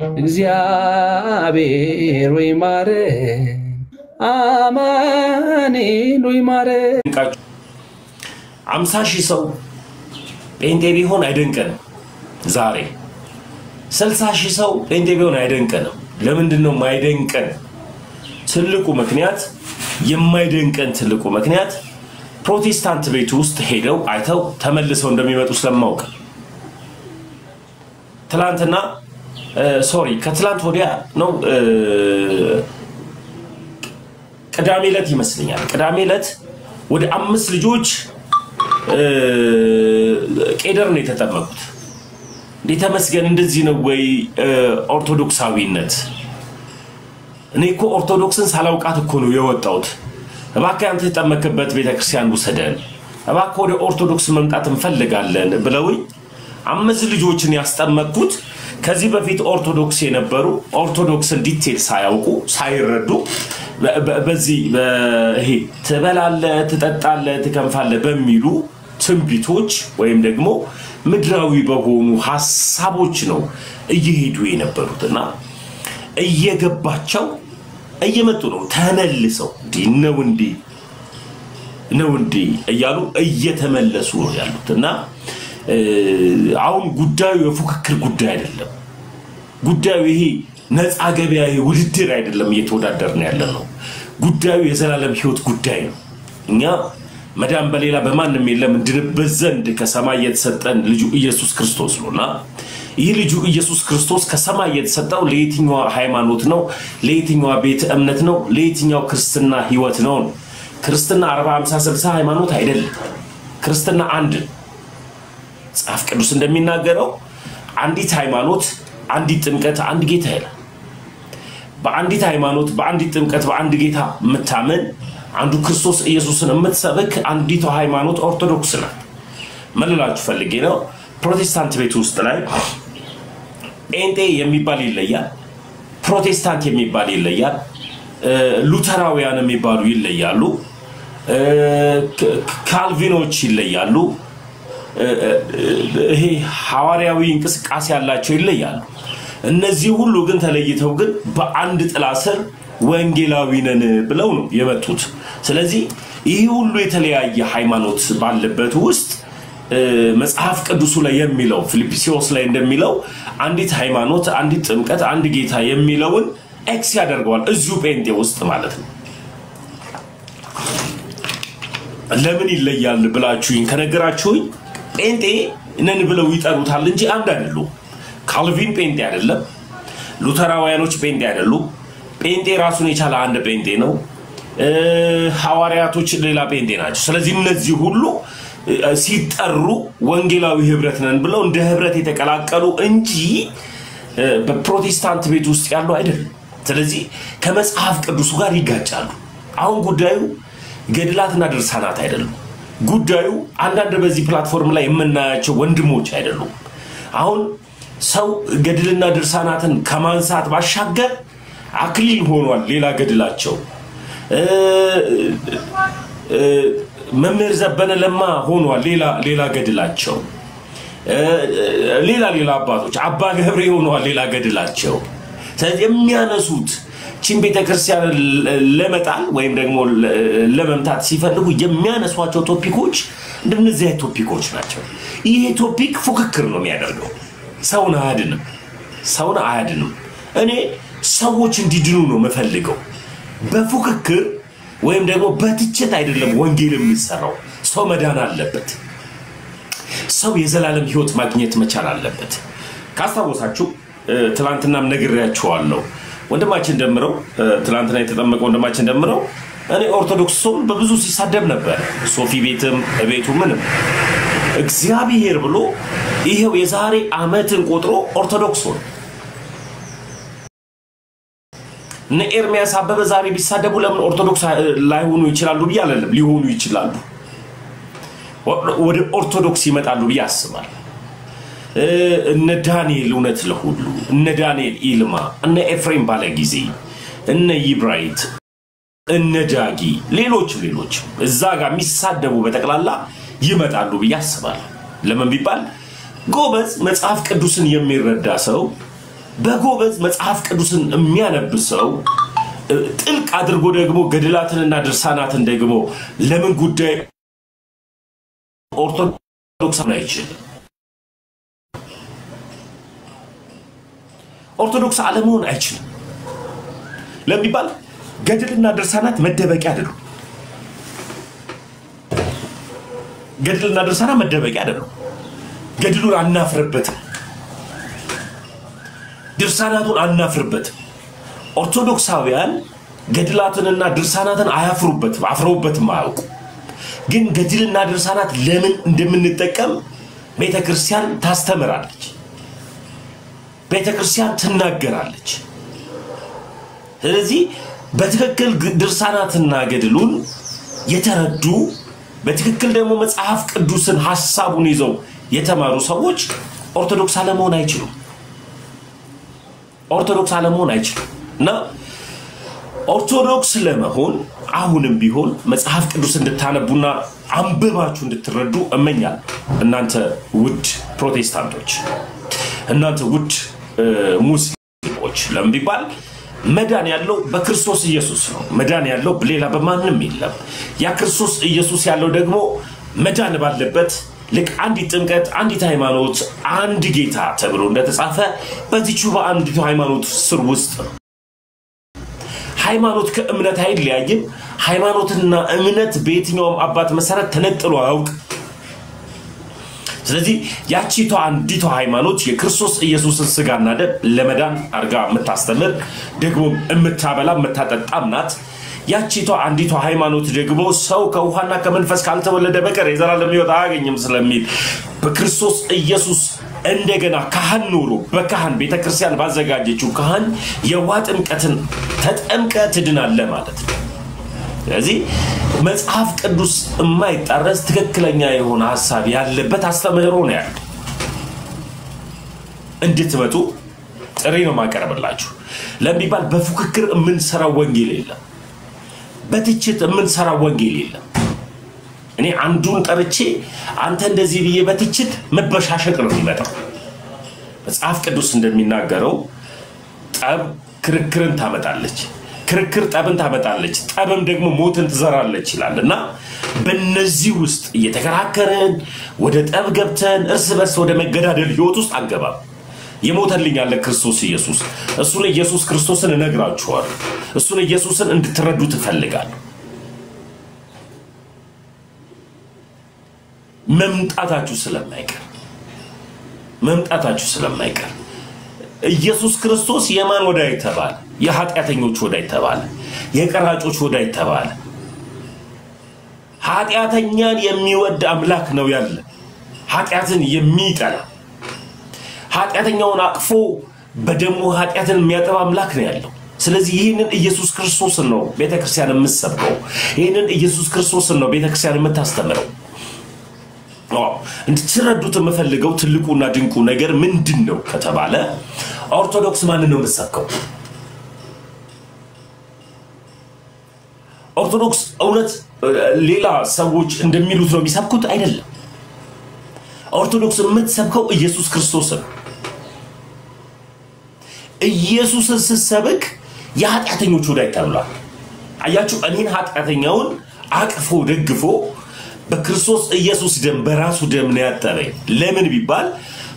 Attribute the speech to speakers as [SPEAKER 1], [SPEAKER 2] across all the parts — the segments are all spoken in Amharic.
[SPEAKER 1] እግዚአብሔር ወይ ማረን አማኑኤል ወይ ማረን
[SPEAKER 2] 50,000 ሰው ጴንጤ ቢሆን አይደንቀንም ዛሬ 60,000 ሰው ጴንጤ ቢሆን አይደንቀንም ለምንድነው ማይደንቀን ትልቁ ምክንያት የማይደንቀን ትልቁ ምክንያት ፕሮቴስታንት ቤት ውስጥ ሄደው አይተው ተመልሰው እንደሚመጡ ስለማውቅ ትላንትና ከትላንት ወዲያ ነው ቅዳሜ ዕለት ይመስለኛል ቅዳሜ ዕለት ወደ 5 ልጆች ቄደር ነው የተጠመቁት ለተመስገን እንደዚህ ነው ወይ ኦርቶዶክሳዊነት እኔኮ ኦርቶዶክስን ሳላውቃት እኮ ነው የወጣሁት እባክህ አንተ ተጠመቅበት ቤተክርስቲያን ውሰደን እባክህ ወደ ኦርቶዶክስ መምጣት እንፈልጋለን ብለውኝ 5 ልጆችን ያስጠመቁት ከዚህ በፊት ኦርቶዶክስ የነበሩ ኦርቶዶክስን ዲቴል ሳያውቁ ሳይረዱ በዚህ በይሄ ተበላለ ተጠጣለ ተከንፋለ በሚሉ ትንቢቶች ወይም ደግሞ ምድራዊ በሆኑ ሐሳቦች ነው እየሄዱ የነበሩትና እየገባቸው እየመጡ ነው ተመልሰው ነው እንዴ እያሉ እየተመለሱ ነው ያሉትና አሁን ጉዳዩ የፉክክር ጉዳይ አይደለም ጉዳዩ ይሄ ነፃ ገበያ ውድድር አይደለም እየተወዳደርን ያለነው ጉዳዩ የዘላለም ሕይወት ጉዳይ ነው እኛ መዳን በሌላ በማንም የለም እንድንበት ዘንድ ከሰማይ የተሰጠን ልጁ ኢየሱስ ክርስቶስ ነውና ይህ ልጁ ኢየሱስ ክርስቶስ ከሰማይ የተሰጠው ለየትኛው ሃይማኖት ነው ለየትኛው ቤተ እምነት ነው ለየትኛው ክርስትና ሕይወት ነው ክርስትና 40 50 60 ሃይማኖት አይደለም ክርስትና አንድ ጻፍ ቅዱስ እንደሚናገረው አንዲት ሃይማኖት አንዲት ጥምቀት አንድ ጌታ ይላል በአንዲት ሃይማኖት በአንዲት ጥምቀት በአንድ ጌታ መታመን አንዱ ክርስቶስ ኢየሱስን የምትሰብክ አንዲቱ ሃይማኖት ኦርቶዶክስ ናት መልላችሁ ፈልጌ ነው ፕሮቴስታንት ቤት ውስጥ ላይ ጴንጤ የሚባል ይለያል ፕሮቴስታንት የሚባል ይለያል ሉተራውያን የሚባሉ ይለያሉ ካልቪኖች ይለያሉ ይሄ ሐዋርያዊ እንቅስቃሴ ያላቸው ይለያሉ እነዚህ ሁሉ ግን ተለይተው ግን በአንድ ጥላ ስር ወንጌላዊ ነን ብለው ነው የመጡት ስለዚህ ይሄ ሁሉ የተለያየ ሃይማኖት ባለበት ውስጥ መጽሐፍ ቅዱስ ላይ የሚለው ፊልጵስዩስ ላይ እንደሚለው አንዲት ሃይማኖት አንዲት ጥምቀት አንድ ጌታ የሚለውን ኤክስ ያደርገዋል እዚሁ ጴንጤ ውስጥ ማለት ነው ለምን ይለያል ብላችሁኝ ከነገራችሁኝ ጴንጤ ነን ብለው ይጠሩታል እንጂ አንድ አይደሉም ካልቪን ጴንጤ አይደለም ሉተራውያኖች ጴንጤ አይደሉም ጴንጤ ራሱን የቻለ አንድ ጴንጤ ነው ሐዋርያቶች ሌላ ጴንጤ ናቸው ስለዚህ እነዚህ ሁሉ ሲጠሩ ወንጌላዊ ህብረት ነን ብለው እንደ ህብረት የተቀላቀሉ እንጂ በፕሮቴስታንት ቤት ውስጥ ያሉ አይደለም ስለዚህ ከመጽሐፍ ቅዱስ ጋር ይጋጫሉ አሁን ጉዳዩ ገድላትና ድርሳናት አይደለም ጉዳዩ አንዳንድ በዚህ ፕላትፎርም ላይ የምናያቸው ወንድሞች አይደሉም አሁን ሰው ገድልና ድርሳናትን ከማንሳት ባሻገር አክሊል ሆኗል ሌላ ገድላቸው መምህር ዘበነ ለማ ሆኗል ሌላ ገድላቸው ሌላ አባቶች አባ ገብሬ ሆኗል ሌላ ገድላቸው ስለዚህ የሚያነሱት ቺን ቤተክርስቲያን ለመጣል ወይም ደግሞ ለመምታት ሲፈልጉ የሚያነሷቸው ቶፒኮች እንደነዚህ ቶፒኮች ናቸው ይሄ ቶፒክ ፉክክር ነው የሚያደርገው ሰውን አያድንም እኔ ሰዎች እንዲድኑ ነው መፈልገው በፉክክር ወይም ደግሞ በትችት አይደለም ወንጌል የሚሰራው ሰው መዳን አለበት ሰው የዘላለም ሕይወት ማግኘት መቻል አለበት ካስታወሳችሁ ትላንትናም ነግሬያችኋለሁ ወንድማችን ደምረው ትላንትና የተጠመቀው ወንድማችን ደምረው እኔ ኦርቶዶክስ ሰው በብዙ ሲሳደብ ነበር ሶፊ ቤቱ ምንም እግዚአብሔር ብሎ ይሄው የዛሬ አመትን ቆጥሮ ኦርቶዶክስ ሆነ ነኤርሚያስ አበበ ዛሬ ቢሳደቡ ለምን ኦርቶዶክስ ላይሆኑ ይችላሉ ቢያለለም ሊሆኑ ይችላሉ ወደ ኦርቶዶክስ ይመጣሉ ቢያስባል እነ ዳንኤል እውነት ለሁሉ እነ ዳንኤል ኢልማ እነ ኤፍሬም ባለጊዜ እነ ይብራይት እነ ዳጊ ሌሎች እዛ ጋር የሚሳደቡ በተቀላላ ይመጣሉ ቢያስባል ለምን ቢባል ጎበዝ መጽሐፍ ቅዱስን የሚረዳ ሰው በጎበዝ መጽሐፍ ቅዱስን የሚያነብሰው ጥልቅ አድርጎ ደግሞ ገድላትንና ድርሳናትን ደግሞ ለምን ጉዳይ ኦርቶዶክስ አይችልም? ኦርቶዶክስ ዓለሙን አይችልም ለሚባል ገድልና ድርሳናት መደበቂያ አይደሉም። ገድልና ድርሳናት መደበቂያ አይደሉም። ገድሉን አናፍርበትም፣ ድርሳናቱን አናፍርበትም። ኦርቶዶክሳውያን ገድላትንና ድርሳናትን አያፍሩበትም፣ አፍረውበትም አያውቁ። ግን ገድልና ድርሳናት ለምን እንደምንጠቀም ቤተክርስቲያን ታስተምራለች፣ ቤተክርስቲያን ትናገራለች። ስለዚህ በትክክል ድርሳናትና ገድሉን የተረዱ በትክክል ደግሞ መጽሐፍ ቅዱስን ሐሳቡን ይዘው የተማሩ ሰዎች ኦርቶዶክስ ዓለሙን አይችሉም፣ ኦርቶዶክስ ዓለሙን አይችሉም። እና ኦርቶዶክስ ለመሆን አሁንም ቢሆን መጽሐፍ ቅዱስ እንድታነቡና አንብባችሁ እንድትረዱ እመኛለሁ። እናንተ ውድ ፕሮቴስታንቶች፣ እናንተ ውድ ሙስሊሞች ለምን ቢባል መዳን ያለው በክርስቶስ ኢየሱስ ነው። መዳን ያለው በሌላ በማንም የለም። ያ ክርስቶስ ኢየሱስ ያለው ደግሞ መዳን ባለበት ልክ አንዲት ጥምቀት፣ አንዲት ሃይማኖት፣ አንድ ጌታ ተብሎ እንደተጻፈ በዚህች በአንዲቱ ሃይማኖት ስር ውስጥ ነው። ሃይማኖት ከእምነት አይለያይም። ሃይማኖትና እምነት በየትኛውም አባት መሰረት ተነጥሎ አያውቅ። ስለዚህ ያቺቷ አንዲቷ ሃይማኖት የክርስቶስ ኢየሱስን ሥጋና ደም ለመዳን አርጋ የምታስተምር ደግሞ የምታበላ የምታጠጣም ናት። ያቺቷ አንዲቷ ሃይማኖት ደግሞ ሰው ከውሃና ከመንፈስ ካልተወለደ በቀር የዘላለም ሕይወት አያገኝም ስለሚል በክርስቶስ ኢየሱስ እንደገና ካህን ኖሮ በካህን ቤተክርስቲያን ባዘጋጀችው ካህን የውሃ ጥምቀትን ተጠምቀ ትድናለህ ማለት ነው። ስለዚህ መጽሐፍ ቅዱስ የማይጣረስ ትክክለኛ የሆነ ሐሳብ ያለበት አስተምህሮ ነው ያለው። እንድትመጡ ጥሪ ነው ማቀርብላችሁ። ለሚባል በፉክክር የምንሰራው ወንጌል የለም፣ በትችት የምንሰራው ወንጌል የለም። እኔ አንዱን ጠርቼ አንተ እንደዚህ ብዬ በትችት መበሻሸቅ ነው የሚመጣው። መጽሐፍ ቅዱስ እንደሚናገረው ጠብ ክርክርን ታመጣለች፣ ክርክር ጠብን ታመጣለች፣ ጠብም ደግሞ ሞትን ትዘራለች ይላልና በእነዚህ ውስጥ እየተከራከረን ወደ ጠብ ገብተን እርስ በርስ ወደ መገዳደል ህይወት ውስጥ አንገባም። የሞተልኝ ያለ ክርስቶስ ኢየሱስ፣ እሱን ኢየሱስ ክርስቶስን እነግራችኋለሁ። እሱን ኢየሱስን እንድትረዱ ትፈልጋለሁ። መምጣታችሁ ስለማይቀር ኢየሱስ ክርስቶስ የማን ወዳይ ተባለ? የኃጢአተኞች ወዳይ ተባለ፣ የቀራጮች ወዳይ ተባለ። ኃጢአተኛን የሚወድ አምላክ ነው ያለ፣ ኃጢአትን የሚጠላ ኃጢአተኛውን አቅፎ በደሙ ኃጢአትን የሚያጠባ አምላክ ነው ያለው። ስለዚህ ይህንን ኢየሱስ ክርስቶስን ነው ቤተክርስቲያን የምትሰብከው፣ ይህንን ኢየሱስ ክርስቶስን ነው ቤተክርስቲያን የምታስተምረው። እንድትረዱት የምፈልገው ትልቁና ድንቁ ነገር ምንድነው ከተባለ ኦርቶዶክስ ማንን ነው የምትሰብከው? ኦርቶዶክስ እውነት ሌላ ሰዎች እንደሚሉት ነው የሚሰብኩት አይደለም። ኦርቶዶክስ የምትሰብከው ኢየሱስ ክርስቶስን። ኢየሱስን ስትሰብክ የኃጢአተኞች ወዳይ ተብሏል። አያችሁ፣ እኔን ኃጢአተኛውን አቅፎ ደግፎ በክርስቶስ ኢየሱስ ደም በራሱ ደም ነው ያጠበኝ። ለምን ቢባል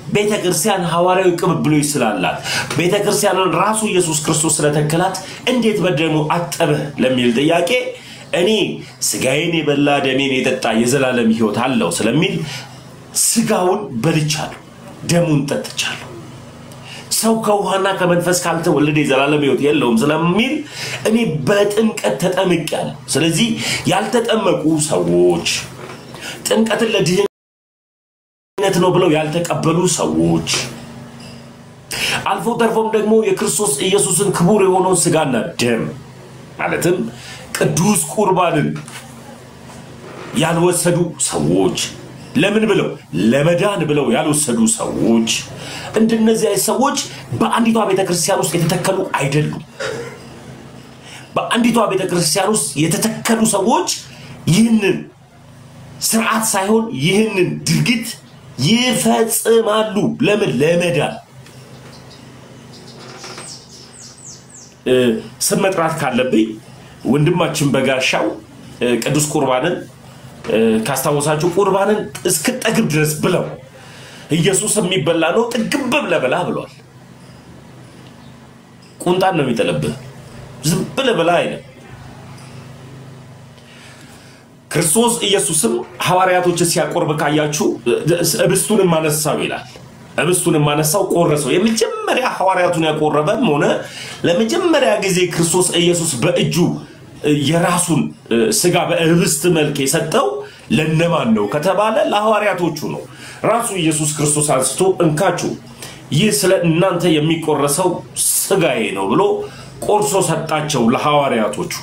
[SPEAKER 2] ቤተክርስቲያን ሐዋርያዊ ቅብብሎች ስላላት ቤተክርስቲያንን ራሱ ኢየሱስ ክርስቶስ ስለተከላት እንዴት በደሙ አጠበ ለሚል ጥያቄ እኔ ስጋዬን የበላ ደሜን የጠጣ የዘላለም ሕይወት አለው ስለሚል ስጋውን በልቻለሁ፣ ደሙን ጠጥቻለሁ። ሰው ከውሃና ከመንፈስ ካልተወለደ የዘላለም ሕይወት የለውም ስለሚል እኔ በጥምቀት ተጠምቄያለሁ። ስለዚህ ያልተጠመቁ ሰዎች ጥምቀትን ለድህነት ነው ብለው ያልተቀበሉ ሰዎች አልፎ ተርፎም ደግሞ የክርስቶስ ኢየሱስን ክቡር የሆነውን ስጋና ደም ማለትም ቅዱስ ቁርባንን ያልወሰዱ ሰዎች ለምን ብለው ለመዳን ብለው ያልወሰዱ ሰዎች እንደነዚህ ሰዎች በአንዲቷ ቤተክርስቲያን ውስጥ የተተከሉ አይደሉም። በአንዲቷ ቤተክርስቲያን ውስጥ የተተከሉ ሰዎች ይህንን ስርዓት ሳይሆን ይህንን ድርጊት ይፈጽማሉ። ለምን? ለመዳን። ስም መጥራት ካለብኝ ወንድማችን በጋሻው ቅዱስ ቁርባንን ካስታወሳችሁ ቁርባንን እስክጠግብ ድረስ ብለው ኢየሱስ የሚበላ ነው ጥግብ ብለበላ ብሏል። ቁንጣን ነው የሚጠለብህ ዝም ብለበላ አይደል። ክርስቶስ ኢየሱስም ሐዋርያቶች ሲያቆርብ ካያችሁ እብስቱን ማነሳው ይላል። እብስቱን ማነሳው ቆረሰው። የመጀመሪያ ሐዋርያቱን ያቆረበም ሆነ ለመጀመሪያ ጊዜ ክርስቶስ ኢየሱስ በእጁ የራሱን ስጋ በእብስት መልክ የሰጠው ለነማን ነው ከተባለ ለሐዋርያቶቹ ነው። ራሱ ኢየሱስ ክርስቶስ አንስቶ እንካችሁ ይህ ስለ እናንተ የሚቆረሰው ስጋዬ ነው ብሎ ቆርሶ ሰጣቸው ለሐዋርያቶቹ።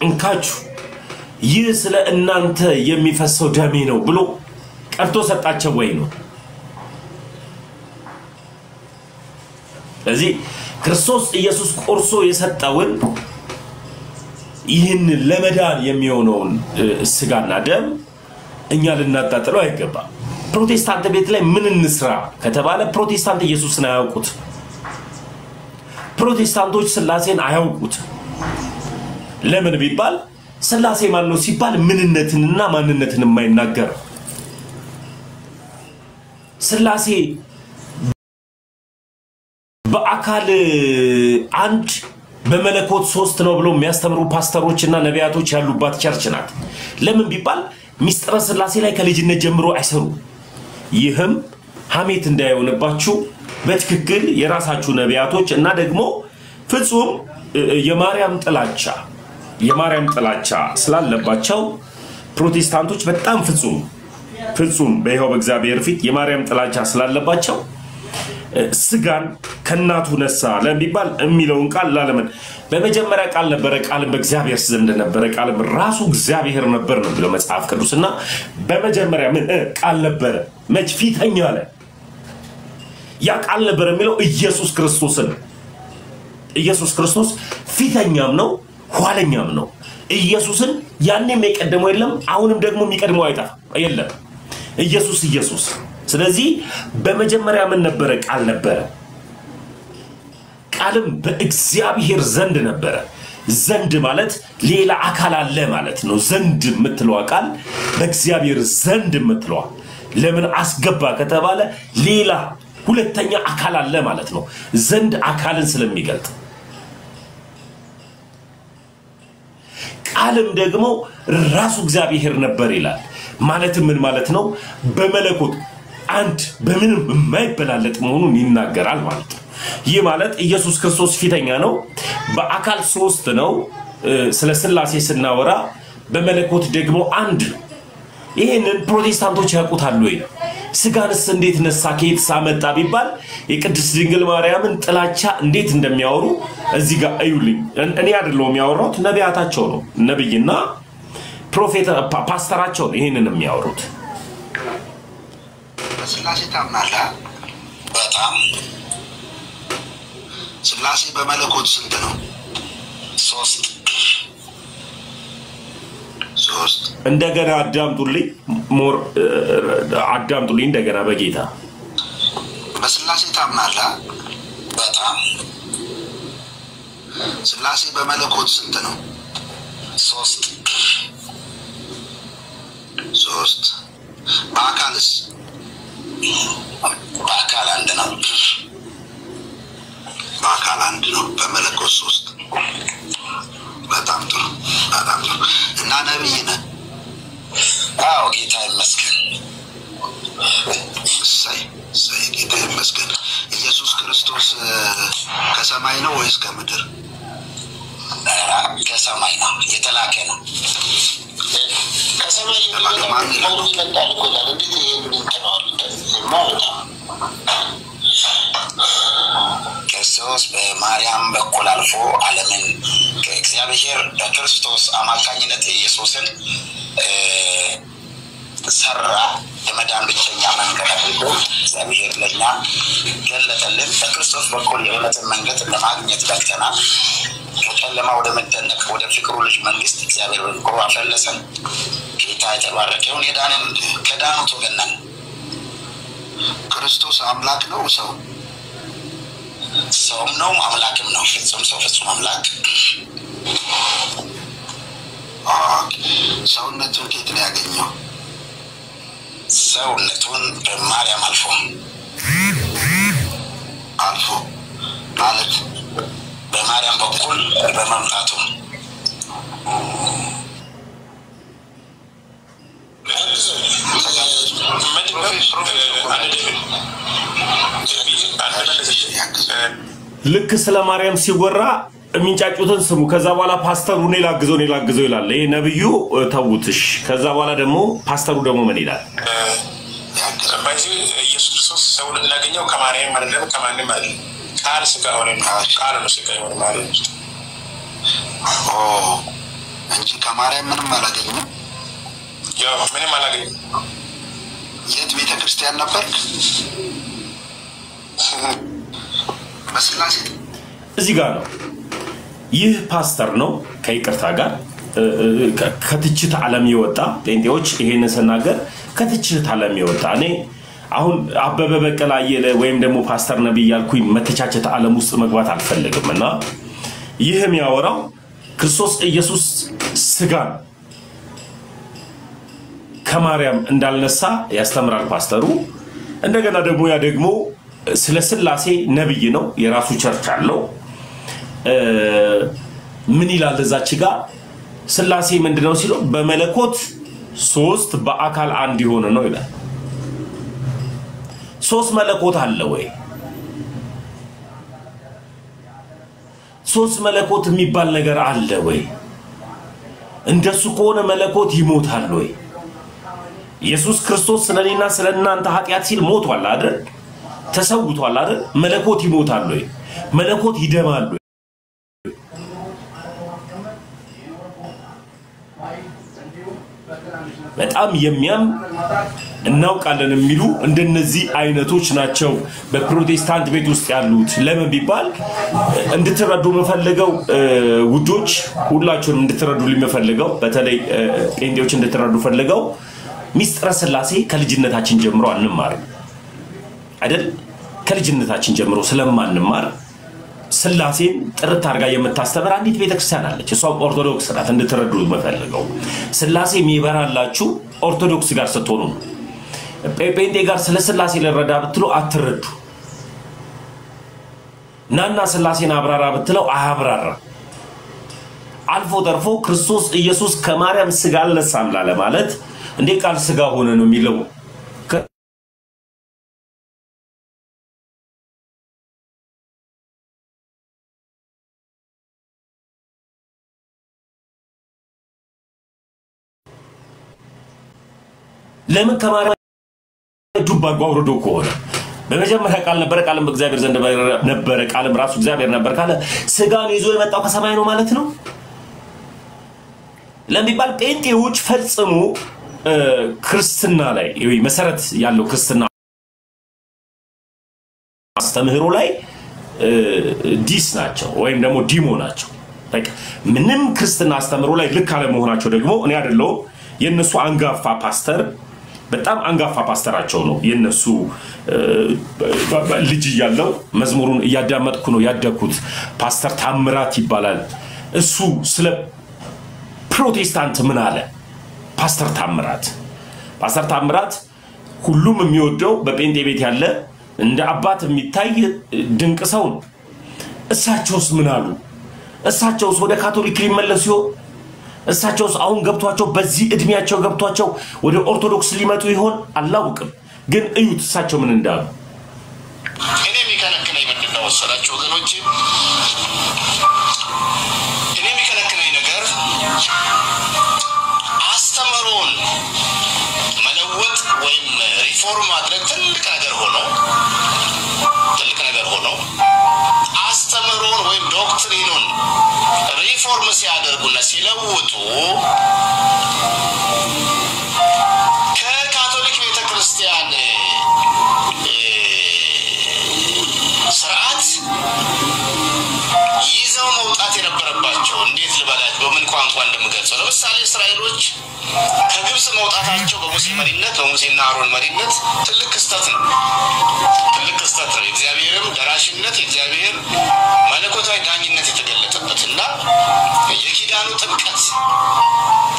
[SPEAKER 2] እንካችሁ ይህ ስለ እናንተ የሚፈሰው ደሜ ነው ብሎ ቀርቶ ሰጣቸው ወይ ነው። ስለዚህ ክርስቶስ ኢየሱስ ቆርሶ የሰጠውን ይህን ለመዳን የሚሆነውን ስጋና ደም እኛ ልናጣጥለው አይገባም። ፕሮቴስታንት ቤት ላይ ምን እንስራ ከተባለ ፕሮቴስታንት ኢየሱስን አያውቁት። ፕሮቴስታንቶች ስላሴን አያውቁት። ለምን ቢባል ስላሴ ማን ነው ሲባል ምንነትንና ማንነትን የማይናገር ስላሴ በአካል አንድ በመለኮት ሶስት ነው ብለው የሚያስተምሩ ፓስተሮችና ነቢያቶች ያሉባት ቸርች ናት። ለምን ቢባል ሚስጥረ ስላሴ ላይ ከልጅነት ጀምሮ አይሰሩ። ይህም ሐሜት እንዳይሆንባችሁ በትክክል የራሳችሁ ነቢያቶች እና ደግሞ ፍጹም የማርያም ጥላቻ ስላለባቸው ፕሮቴስታንቶች በጣም ፍጹም በይሆን በእግዚአብሔር ፊት የማርያም ጥላቻ ስላለባቸው ስጋን ከናቱ ነሳ ለሚባል የሚለውን ቃል ላለምን በመጀመሪያ ቃል ነበረ ቃልም በእግዚአብሔር ዘንድ ነበረ ቃልም ራሱ እግዚአብሔር ነበር ነው ብለው መጽሐፍ ቅዱስና በመጀመሪያ ምን ቃል ነበረ መች ፊተኛ አለ ያ ቃል ነበር የሚለው ኢየሱስ ክርስቶስ ፊተኛም ነው ኋለኛም ነው። ኢየሱስን ያንንም የቀደመው የለም አሁንም ደግሞ የሚቀድመው የለም ኢየሱስ። ስለዚህ በመጀመሪያ ምን ነበረ ቃል ነበረ ቃልም በእግዚአብሔር ዘንድ ነበረ። ዘንድ ማለት ሌላ አካል አለ ማለት ነው። ዘንድ የምትለው ቃል በእግዚአብሔር ዘንድ የምትለው ለምን አስገባ ከተባለ ሌላ ሁለተኛ አካል አለ ማለት ነው። ዘንድ አካልን ስለሚገልጥ ቃልም ደግሞ ራሱ እግዚአብሔር ነበር ይላል። ማለት ምን ማለት ነው? በመለኮት አንድ በምንም የማይበላለጥ መሆኑን ይናገራል ማለት ነው። ይህ ማለት ኢየሱስ ክርስቶስ ፊተኛ ነው በአካል ሶስት ነው። ስለ ስላሴ ስናወራ በመለኮት ደግሞ አንድ ነው። ይሄንን ፕሮቴስታንቶች ያውቁታል ወይ? ስጋንስ እንዴት ነሳ ከየት ሳመጣ ቢባል የቅድስት ድንግል ማርያምን ጥላቻ እንዴት እንደሚያወሩ እዚህ ጋር አዩልኝ። እኔ አይደለም የሚያወሩት ነቢያታቸው ነው። ነብይና ፕሮፌት ፓስተራቸው ይሄንን የሚያወሩት።
[SPEAKER 3] ስላሴ ታምናለህ? በጣም ስላሴ በመለኮት ስንት ነው? ሶስት
[SPEAKER 2] እንደገና አዳምጡልኝ እንደገና በጌታ
[SPEAKER 3] በስላሴ ታምናለህ? በጣም ስላሴ በመለኮት ስንት ነው? ሶስት በአካልስ? በአካል አንድ ነው። በመለኮት ሶስት። በጣም ጥሩ እና ነብይ ነህ? አዎ ጌታ ይመስገን። ጌታ ይመስገን። ኢየሱስ ክርስቶስ ከሰማይ ነው ወይስ ከምድር? ከሰማይ ነው፣ የተላከ ነው። ከሰማይ ማን ይመጣል እኮ ነው እንዴ? ክርስቶስ በማርያም በኩል አልፎ ዓለምን ከእግዚአብሔር በክርስቶስ አማካኝነት ኢየሱስን ሰራ። የመዳን ብቸኛ መንገድ አድርጎ እግዚአብሔር ለኛ ገለጠልን። በክርስቶስ በኩል የእውነትን መንገድ ለማግኘት በቅተናል። ከጨለማ ወደ መደነቅ ወደ ፍቅሩ ልጅ መንግስት እግዚአብሔር በልቆ አፈለሰን። ጌታ የተባረከውን ከዳኑት ወገን ነን። ክርስቶስ አምላክ ነው ሰው ሰውም ነው አምላክም ነው ፍጹም ሰው ፍጹም አምላክ ሰውነቱን ከየት ነው ያገኘው ሰውነቱን በማርያም አልፎ ማለት በማርያም በኩል በመምጣቱ
[SPEAKER 2] ልክ ስለ ማርያም ሲወራ ሚንጫጩትን ስሙ ከዛ በኋላ ፓስተሩ ነው ላግዘው ይላል ይሄ ነብዩ ተውትሽ ከዛ በኋላ ደግሞ ፓስተሩ ደግሞ ምን ይላል
[SPEAKER 4] ኢየሱስ ክርስቶስ ሰውን እናገኘው ከማርያም አይደለም ከማንም አይደለም ቃል ስጋ ሆነ ቃል ነው ስጋ ሆነ ማርያም
[SPEAKER 3] እንጂ ከማርያም ምንም አላገኘም
[SPEAKER 4] ያው ምንም አላገኘም
[SPEAKER 3] የት ቤተክርስቲያን ነበር በስላሴ
[SPEAKER 2] እዚህ ጋር ነው ይህ ፓስተር ነው ከይቅርታ ጋር ከትችት ዓለም ይወጣ ጴንጤዎች ይሄንን ሰናገር ከትችት ዓለም ይወጣ እኔ አሁን አበበ በቀላ አየለ ወይም ደግሞ ፓስተር ነብይ ያልኩኝ መተቻቸት ዓለም ውስጥ መግባት አልፈልግምና ይህም ያወራው ክርስቶስ ኢየሱስ ስጋን ከማርያም እንዳልነሳ ያስተምራል ፓስተሩ እንደገና ደግሞ ያ ደግሞ ስለ ስላሴ ነብይ ነው የራሱ ቸርች አለው ምን ይላል እዛች ጋር ስላሴ ምንድነው ሲለው በመለኮት ሶስት በአካል አንድ ይሆነ ነው ይላል ሶስት መለኮት አለ ወይ ሶስት መለኮት የሚባል ነገር አለ ወይ እንደሱ ከሆነ መለኮት ይሞታል ወይ ኢየሱስ ክርስቶስ ስለኔና ስለናንተ ኃጢያት ሲል ሞቷል አይደል ተሰውቷል አይደል መለኮት ይሞታል ወይ መለኮት ይደማል ወይ በጣም የሚያም እናውቃለን የሚሉ እንደነዚህ አይነቶች ናቸው በፕሮቴስታንት ቤት ውስጥ ያሉት ለምን ቢባል እንድትረዱ መፈልገው ውጆች ሁላችሁም እንድትረዱ ሊመፈልገው በተለይ ጴንጤዎች እንድትረዱ ፈልገው ሚስጥረ ስላሴ ከልጅነታችን ጀምሮ አንማር አይደል ከልጅነታችን ጀምሮ ስለማንማር ስላሴን ጥርት አርጋ የምታስተምር አንዲት ቤተክርስቲያን አለች እሷ ኦርቶዶክስ ናት እንድትረዱ መፈልገው ስላሴ የሚበራላችሁ ኦርቶዶክስ ጋር ስትሆኑ ጴንጤ ጋር ስለ ስላሴ ለረዳ ብትሉ አትረዱ ናና ስላሴን አብራራ ብትለው አያብራራ አልፎ ተርፎ ክርስቶስ ኢየሱስ ከማርያም ስጋ አልነሳም ላለ ማለት እንዴ ቃል ስጋ ሆነ ነው የሚለው ለምን ከማርያም ዱባ ጓውርዶ ከሆነ በመጀመሪያ ቃል ነበር ቃልም በእግዚአብሔር ዘንድ ነበር ቃልም ራሱ እግዚአብሔር ነበር ካለ ስጋን ይዞ የመጣው ከሰማይ ነው ማለት ነው ለሚባል ጴንጤዎች ፈጽሞ ክርስትና ላይ ወይ መሰረት ያለው ክርስትና አስተምህሮ ላይ ዲስ ናቸው ወይም ደግሞ ዲሞ ናቸው በቃ ምንም ክርስትና አስተምህሮ ላይ ልክ አለ መሆናቸው ደግሞ እኔ አይደለው የነሱ አንጋፋ ፓስተር በጣም አንጋፋ ፓስተራቸው ነው የነሱ ልጅ ያለው መዝሙሩን ያዳመጥኩ ነው ያደኩት ፓስተር ታምራት ይባላል እሱ ስለ ፕሮቴስታንት ምን አለ ፓስተር ታምራት ሁሉም የሚወደው በጴንጤ ቤት ያለ እንደ አባት የሚታይ ድንቅ ሰው እሳቸውስ ምን አሉ እሳቸውስ ወደ ካቶሊክ ሊመለሱ እሳቸውስ አሁን ገብቷቸው በዚህ እድሜያቸው ገብቷቸው ወደ ኦርቶዶክስ ሊመጡ ይሆን አላውቅም ግን እዩት እሳቸው ምን እንዳሉ
[SPEAKER 4] እኔ የሚከለክለኝ ምንድነው ወሰላችሁ ወገኖች እኔ የሚከለክለኝ ነገር አስተምሮን መለወጥ ወይም ሪፎርም ማድረግ ትልቅ ነገር ሆኖ አስተምሮን ወይም ዶክትሪኑን ሪፎርም ሲያደርጉና ሲለውጡ ከካቶሊክ ቤተክርስቲያን ስርዓት ይዘው መውጣት የነበረባቸው እንዴት ልበላችሁ በምን ቋንቋ እንደምገልጸው
[SPEAKER 3] ለምሳሌ እስራኤሎች ከግብጽ መውጣታቸው በሙሴ መሪነት በሙሴና አሮን መሪነት ትልቅ ክስተት ነው። እግዚአብሔርም ደራሽነት እግዚአብሔር መለኮታዊ ዳኝነት የተገለጠበትና የኪዳኑ ጥምቀት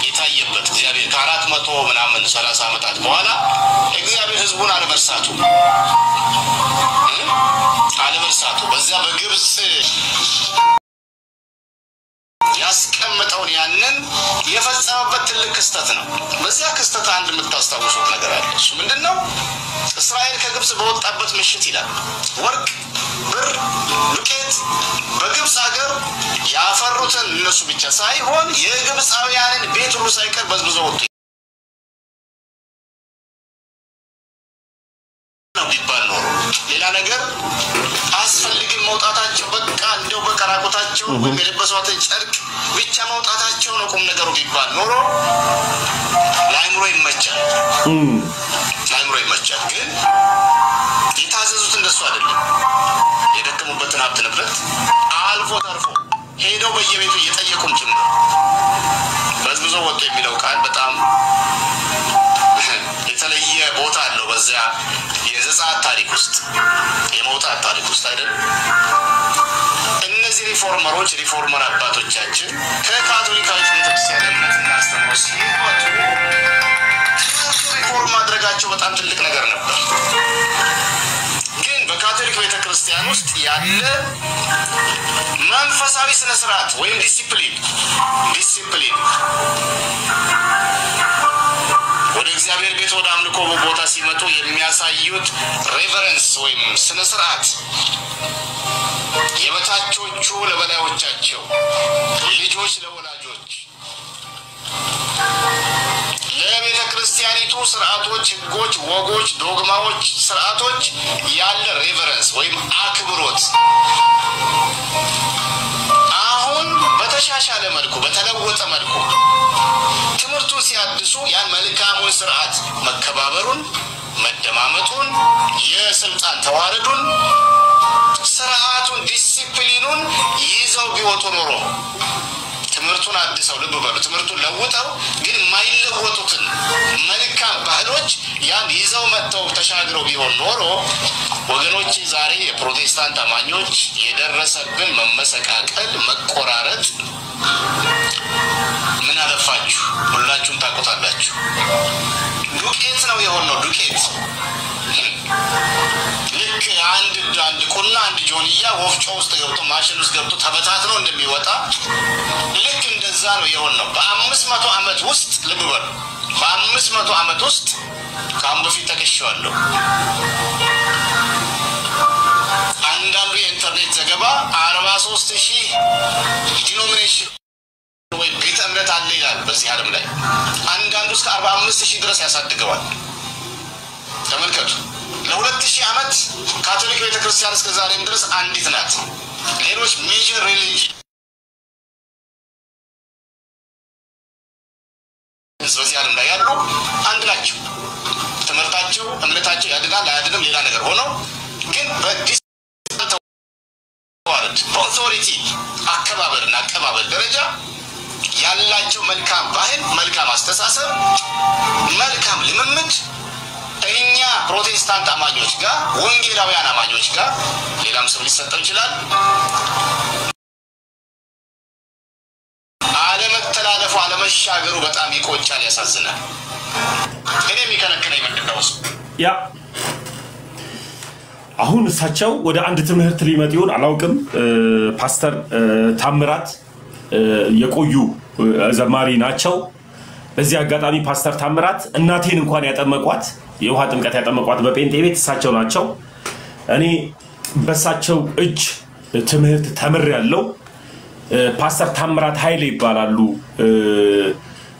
[SPEAKER 3] የታየበት እግዚአብሔር ከ400 ምናምን 30 ዓመታት በኋላ እግዚአብሔር ህዝቡን አለመርሳቱ በዛ በግብጽ ያስቀመጠውን ያንን የፈጸመበት ትልቅ ክስተት ነው። በዚያ ክስተት አንድ የምታስታውሱት ነገር አለ። እሱ ምንድነው? እስራኤል ከግብጽ በወጣበት ምሽት ይላል ወርቅ፣ ብር፣ ዱቄት በግብጽ ሀገር ያፈሩትን እነሱ ብቻ ሳይሆን የግብጻውያንን ቤት ሁሉ ሳይቀር በዝብዘው ወጡ ነው ቢባል ኖሮ ሌላ ነገር አስፈልግም መውጣታቸው በቃ እንደው በቀራቆታቸው የለበሷትን ጨርቅ ብቻ መውጣታቸው ነው ቁም ነገሩ ቢባል ኖሮ ለአይምሮ ይመቻል። ግን የታዘዙት እንደሱ አይደለም። የደከሙበትን ሀብት ንብረት አልፎ ተርፎ ሄደው በየቤቱ እየጠየቁም ጭምር በዝብዘው ወጡ የሚለው ቃል በጣም የተለየ ቦታ አለው በዚያ የዘጸአት ታሪክ ውስጥ የመውጣት ታሪክ ውስጥ አይደል? እነዚህ ሪፎርመር አባቶቻችን ከካቶሊካዊ ቤተክርስቲያን እምነትና አስተምህሮ ሲወጡ ሪፎርም ማድረጋቸው በጣም ትልቅ ነገር ነበር። ግን በካቶሊክ ቤተክርስቲያን ውስጥ ያለ መንፈሳዊ ስነ ስርዓት ወይም ዲሲፕሊን ወደ እግዚአብሔር ቤት ወደ አምልኮ ቦታ ሲመጡ የሚያሳዩት ሬቨረንስ ወይም ስነ ስርዓት የበታቾቹ ለበላዮቻቸው ልጆች ለወላጆች ለቤተ ክርስቲያኒቱ ስርዓቶች፣ ህጎች፣ ወጎች፣ ዶግማዎች፣ ስርዓቶች ያለ ሬቨረንስ ወይም አክብሮት አሁን በተሻሻለ መልኩ በተለወጠ መልኩ ትምህርቱን ሲያድሱ ያን መልካሙን ስርዓት መከባበሩን፣ መደማመጡን፣ የስልጣን ተዋረዱን፣ ስርዓቱን፣ ዲሲፕሊኑን ይዘው ቢወጡ ኖሮ ትምህርቱን አድሰው ልብ በሉ ትምህርቱን ለውጠው ግን ማይለወጡትን መልካም ባህሎች ያን ይዘው መጥተው ተሻግረው ቢሆን ኖሮ ወገኖች ዛሬ የፕሮቴስታንት አማኞች የደረሰብን መመሰቃቀል፣ መቆራረጥ ምን አለፋችሁ ሁላችሁም ታቆታላችሁ። ዱቄት ነው የሆነው ዱቄት ልክ አንድ ቁና አንድ ጆንያ ወፍጮ ውስጥ ገብቶ ማሽን ውስጥ ገብቶ ተበታትኖ እንደሚወጣ ልክ እንደዛ ነው የሆነው። በ500 ዓመት ውስጥ ልብ በሉ በ500 ዓመት ውስጥ ካም በፊት ተከሽዋለሁ አንዳንዱ የኢንተርኔት ዘገባ 43000 ዲኖሚኔሽን ወይ ቤተ እምነት አለ ይላል በዚህ ዓለም ላይ አንዳንዱ እስከ 45000 ድረስ ያሳድገዋል። ተመልከቱ ለ2000 ዓመት ካቶሊክ ቤተክርስቲያን እስከ ዛሬም ድረስ አንዲት ናት። ሌሎች ሜጀር ሪሊጂን በዚህ ዓለም ላይ ያሉ አንድ ናቸው። ትምህርታቸው እምነታቸው ያድናል አያድንም ሌላ ነገር ሆኖ ግን በኦቶሪቲ አከባበርና አቀባበል ደረጃ ያላቸው መልካም ባህል፣ መልካም አስተሳሰብ፣ መልካም ልምምድ እኛ ፕሮቴስታንት አማኞች ጋር ወንጌላውያን አማኞች ጋር ሌላም ስም ሊሰጠው ይችላል አለመተላለፉ አለመሻገሩ በጣም ይቆጫል፣ ያሳዝናል። እኔ የሚከነክነኝ ምንድነው
[SPEAKER 2] ያ አሁን እሳቸው ወደ አንድ ትምህርት ሊመጡ ይሆን አላውቅም። ፓስተር ታምራት የቆዩ ዘማሪ ናቸው። በዚህ አጋጣሚ ፓስተር ታምራት እናቴን እንኳን ያጠመቋት የውሃ ጥምቀት ያጠመቋት በጴንጤ ቤት እሳቸው ናቸው። እኔ በእሳቸው እጅ ትምህርት ተምሬያለሁ። ፓስተር ታምራት ኃይሌ ይባላሉ።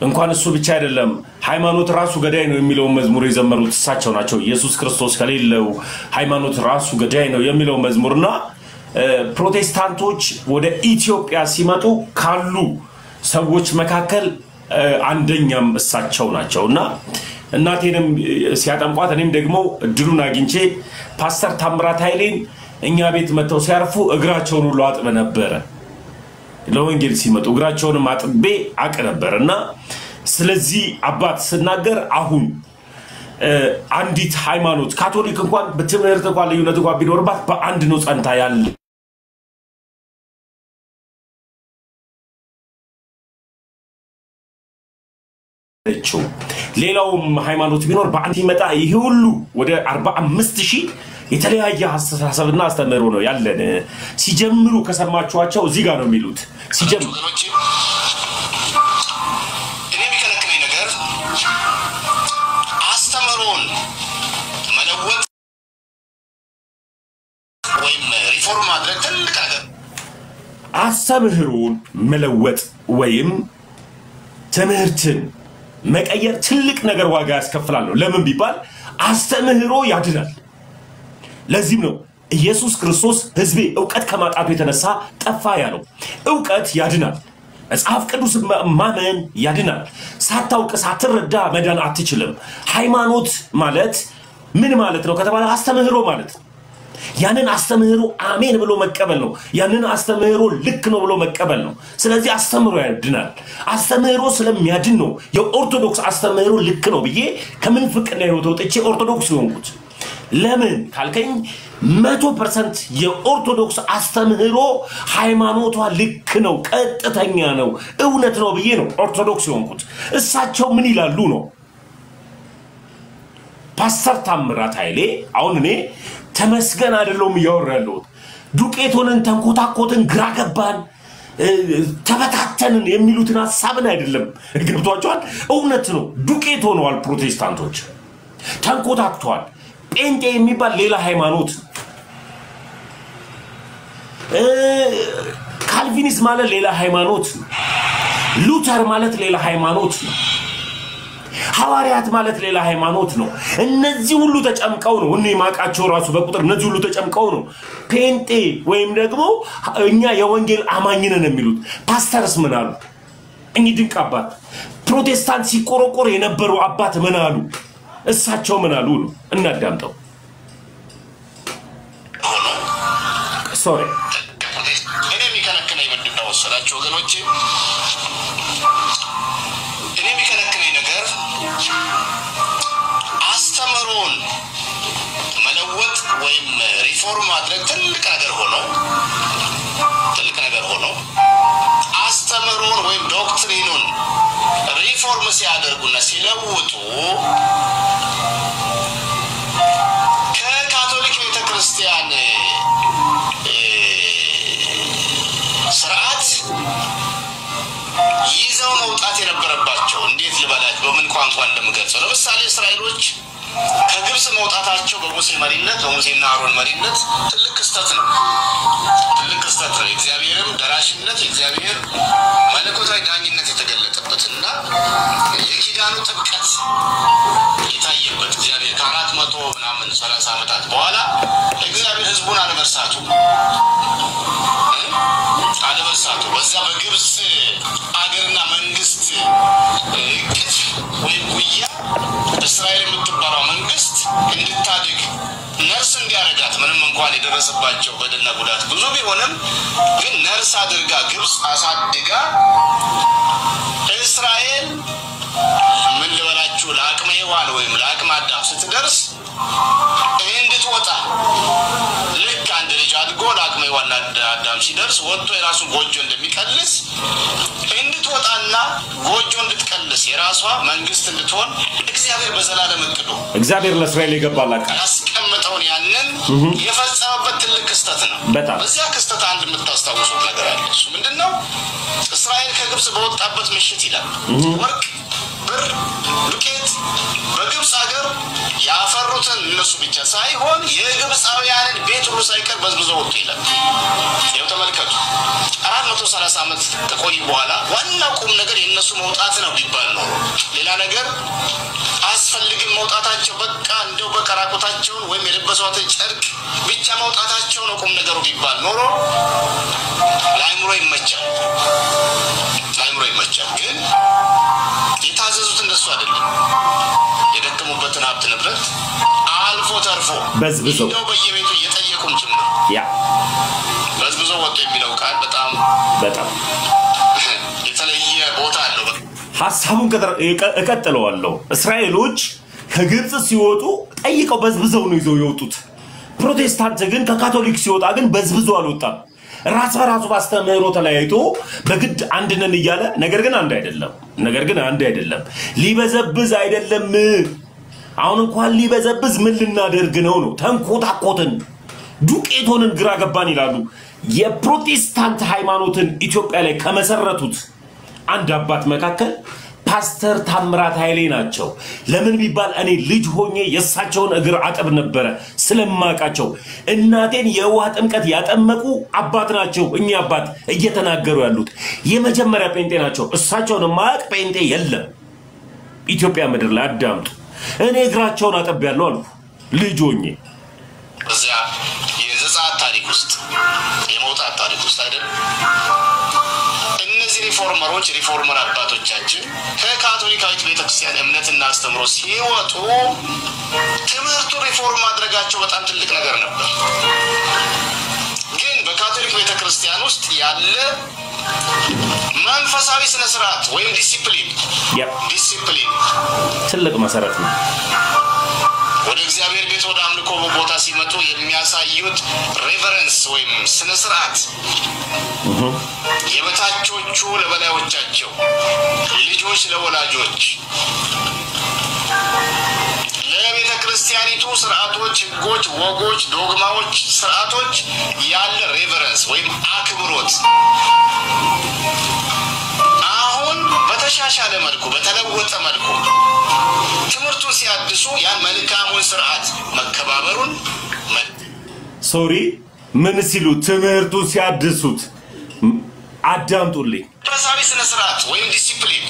[SPEAKER 2] እንኳን እሱ ብቻ አይደለም ሃይማኖት ራሱ ገዳይ ነው የሚለው መዝሙር የዘመሩት እሳቸው ናቸው። ኢየሱስ ክርስቶስ ከሌለው ሃይማኖት ራሱ ገዳይ ነው የሚለው መዝሙርና ፕሮቴስታንቶች ወደ ኢትዮጵያ ሲመጡ ካሉ ሰዎች መካከል አንደኛም እሳቸው ናቸውና እናቴንም ሲያጠምቋት እኔም ደግሞ እድሉን አግኝቼ ፓስተር ታምራት ኃይሌን እኛ ቤት መተው ሲያርፉ እግራቸውን ሁሉ አጥበ ነበር። ለወንጌል ሲመጡ እግራቸውን ማጥቤ አቀነበርና ስለዚህ አባት ስናገር አሁን አንዲት ሃይማኖት ካቶሊክ እንኳን በትምህርት እንኳን ልዩነት እንኳን ቢኖርባት በአንድ ነው ጸንታ ያለ ሌላውም ሃይማኖት ቢኖር በአንድ ይመጣ ይሄ ሁሉ ወደ 45000 የተለያየ አስተሳሰብና አስተምህሮ ነው ያለን ሲጀምሩ ከሰማችኋቸው እዚህ ጋር ነው የሚሉት ሲጀምሩ
[SPEAKER 3] እኔ ቢከለክለኝ ነገር አስተምህሮን መለወጥ ወይም ሪፎርም ማድረግ ትልቅ ነገር
[SPEAKER 2] አስተምህሮን መለወጥ ወይም ትምህርትን መቀየር ትልቅ ነገር ዋጋ ያስከፍላል ነው ለምን ቢባል አስተምህሮ ያድናል ለዚህም ነው ኢየሱስ ክርስቶስ ህዝቤ ዕውቀት ከማጣቱ የተነሳ ጠፋ ያለው ዕውቀት ያድናል መጽሐፍ ቅዱስ ማመን ያድናል ሳታውቅ ሳትረዳ መዳን አትችልም ሃይማኖት ማለት ምን ማለት ነው ከተባለ አስተምህሮ ማለት ያንን አስተምህሮ አሜን ብሎ መቀበል ነው ያንን አስተምህሮ ልክ ነው ብሎ መቀበል ነው ስለዚህ አስተምህሮ ያድናል አስተምህሮ ስለሚያድን ነው የኦርቶዶክስ አስተምህሮ ልክ ነው ብዬ ከምን ፍቅና ወጥቼ ኦርቶዶክስ ሆንኩት ለምን ካልከኝ 100% የኦርቶዶክስ አስተምህሮ ሃይማኖቷ ልክ ነው ቀጥተኛ ነው እውነት ነው ብዬ ነው ኦርቶዶክስ ሆንኩት እሳቸው ምን ይላሉ ነው ፓስተር ታምራት ኃይሌ አሁን እኔ ተመስገን አይደለም ያወራለው ዱቄቶንን ተንኮታኮትን ግራ ገባን ተበታተንን የሚሉትን ሐሳብን አይደለም ገብቷቸዋል እውነት ነው ዱቄት ሆነዋል ፕሮቴስታንቶች ተንኮታክቷል ጴንጤ የሚባል ሌላ ሃይማኖት ካልቪኒስም ማለት ሌላ ሃይማኖት ሉተር ማለት ሌላ ሃይማኖት ሐዋርያት ማለት ሌላ ሃይማኖት ነው እነዚህ ሁሉ ተጨምቀው ነው እኔ ማቃቸው ራሱ በቁጥር እነዚህ ሁሉ ተጨምቀው ነው ጴንጤ ወይም ደግሞ እኛ የወንጌል አማኝ ነን የሚሉት ፓስተርስ ምን አሉ እኚ ድንቅ አባት ፕሮቴስታንት ሲቆረቆር የነበሩ አባት ምን አሉ እሳቸው ምን አሉ ነው እናዳምጠው ሶሪ
[SPEAKER 3] እኔ የሚከለክለኝ ምንድነው ወሰዳችሁ ወገኖቼ እኔ የሚከለክለኝ ነገር አስተምህሮን መለወጥ ወይም ሪፎርም ማድረግ ትልቅ ነገር ሆኖ አስተምህሮን ወይም ዶክትሪኑን ሪፎርም ሲያደርጉና ሲለውጡ ከካቶሊክ ቤተክርስቲያን ስርዓት ይዘው መውጣት የነበረባቸው እንዴት ልበላችሁ በምን ቋንቋ እንደምገልጸው ለምሳሌ እስራኤሎች ከግብጽ መውጣታቸው በሙሴ መሪነት በሙሴና አሮን መሪነት ትልቅ ክስተት ነው እግዚአብሔርም ደራሽነት እግዚአብሔር መለኮታዊ ዳኝነት የተገለጠበትና የኪዳኑ ጥብቀት የታየበት እግዚአብሔር ከ400 ምናምን 30 ዓመታት በኋላ እግዚአብሔር ህዝቡን አለመርሳቱ በዛ በግብጽ አገርና መንግስት ግፍ ወይም ጉያ እስራኤል የምትባለው መንግስት እንድታድግ ነርስ እንዲያረጋት ምንም እንኳን የደረሰባቸው በደልና ጉዳት ብዙ ቢሆንም ግን ነርስ አድርጋ ግብጽ አሳድጋ እስራኤል ምን ልበላችሁ ለአቅመ ሔዋን ወይም ለአቅመ አዳም ስትደርስ እንድትወጣ ልክ አንድ ልጅ አድጎ ለአቅመ ሔዋን አዳም ሲደርስ ወጥቶ የራሱ ጎጆ እንደሚቀልስ እንድትወጣና ጎጆ እንድትቀልስ የራሷ መንግስት እንድትሆን እግዚአብሔር በዘላለም እቅዱ
[SPEAKER 2] እግዚአብሔር ለእስራኤል ይገባላል
[SPEAKER 3] ያስቀመጠውን ያንን የፈጸመበት ትልቅ ክስተት ነው በዚያ ክስተት አንድ የምታስታውሱት ነገር አለ እሱ ምንድነው እስራኤል ከግብጽ በወጣበት ምሽት ይላል ወርቅ ብር ዱቄት በግብጽ ሀገር ያፈሩትን እነሱ ብቻ ሳይሆን የግብጻውያንን ቤት ሁሉ ሳይቀር በዝብዘው ወጡ ይላል ይሄው ተመልከቱ 430 ዓመት ተቆይ በኋላ ዋናው ቁም ነገር የነሱ መውጣት ነው ቢባል ነው ሌላ ነገር አስፈልግም መውጣታቸው በቃ እንደው በቀራቆታቸውን ወይም የለበሷትን ጨርቅ ብቻ መውጣታቸው ነው ቁም ነገሩ ቢባል ኖሮ ለአይምሮ ይመቻል ግን የታዘዙት እንደሱ አይደለም የደከሙበትን ሀብት ንብረት አልፎ ተርፎ በዝብዘው ነው በየቤቱ እየጠየቁም ጭምር በዝብዘው
[SPEAKER 4] ተለወጡ የሚለው ቃል በጣም የተለየ ቦታ አለው።
[SPEAKER 2] ሐሳቡን እቀጥለዋለሁ። እስራኤሎች ከግብጽ ሲወጡ ጠይቀው በዝብዘው ነው ይዘው የወጡት። ፕሮቴስታንት ግን ከካቶሊክ ሲወጣ ግን በዝብዞ አልወጣም። ራስ በራሱ ባስተምህሮ ተለያይቶ በግድ አንድ ነን እያለ ነገር ግን አንድ አይደለም። ሊበዘብዝ አይደለም። አሁን እንኳን ሊበዘብዝ ምን ልናደርግ ነው? ተንኮታኮትን ዱቄቶንን ግራ ገባን ይላሉ። የፕሮቴስታንት ሃይማኖትን ኢትዮጵያ ላይ ከመሰረቱት አንድ አባት መካከል ፓስተር ታምራት ኃይሌ ናቸው። ለምን ቢባል እኔ ልጅ ሆኜ የሳቸውን እግር አጥብ ነበር ስለማቃቸው። እናቴን የውሃ ጥምቀት ያጠመቁ አባት ናቸው። እኛ አባት እየተናገሩ ያሉት የመጀመሪያ ጴንጤ ናቸው። እሳቸውን ማቅ ጴንጤ የለም ኢትዮጵያ ምድር ላይ አዳምጡ። እኔ እግራቸውን አጥብ ያለው አልኩ ልጅ ሆኜ።
[SPEAKER 4] እዚያ የዘጸአት ታሪክ ውስጥ የመውጣት ታሪክ ውስጥ አይደል እነዚህ ሪፎርመር አባቶቻችን ከካቶሊካዊት ቤተክርስቲያን እምነትና አስተምሮ ሲወጡ ትምህርቱ ሪፎርም ማድረጋቸው በጣም ትልቅ ነገር ነበር። ግን በካቶሊክ ቤተክርስቲያን ውስጥ ያለ መንፈሳዊ ስነ ስርዓት ወይም ዲሲፕሊን
[SPEAKER 2] ትልቅ መሰረት ነው።
[SPEAKER 4] ወደ እግዚአብሔር ቤት ወደ አምልኮ ቦታ ሲመጡ የሚያሳዩት ሬቨረንስ ወይም ስነ ስርዓት የበታቾቹ ለበላዮቻቸው፣ ልጆች ለወላጆች፣ ለቤተ ክርስቲያኒቱ ስርዓቶች፣ ህጎች፣ ወጎች፣ ዶግማዎች፣ ስርዓቶች ያለ ሬቨረንስ ወይም አክብሮት አሁን በተሻሻለ መልኩ በተለወጠ መልኩ ትምህርቱን ሲያድሱ ያን መልካሙን ስርዓት መከባበሩን
[SPEAKER 2] ምን ሲሉ ትምህርቱን ሲያድሱት አዳምጡልኝ።
[SPEAKER 4] መንፈሳዊ ስነ ስርዓት ወይም ዲሲፕሊን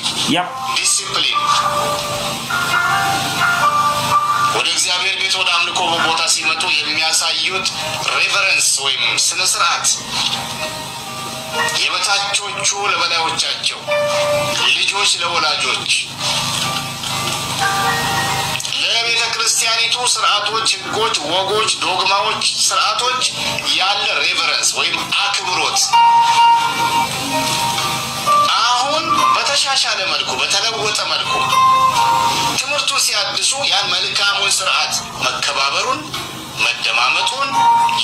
[SPEAKER 4] ወደ እግዚአብሔር ቤት ወደ አምልኮ ቦታ ሲመጡ የሚያሳዩት ሬቨረንስ ወይም ስነ ስርዓት የበታቾቹ ለበላዮቻቸው፣ ልጆች ለወላጆች፣ ለቤተ ክርስቲያኒቱ ስርዓቶች፣ ህጎች፣ ወጎች፣ ዶግማዎች፣ ስርዓቶች ያለ ሬቨረንስ ወይም አክብሮት አሁን በተሻሻለ መልኩ በተለወጠ መልኩ ትምህርቱን ሲያድሱ ያን መልካሙን ስርዓት መከባበሩን፣ መደማመጡን፣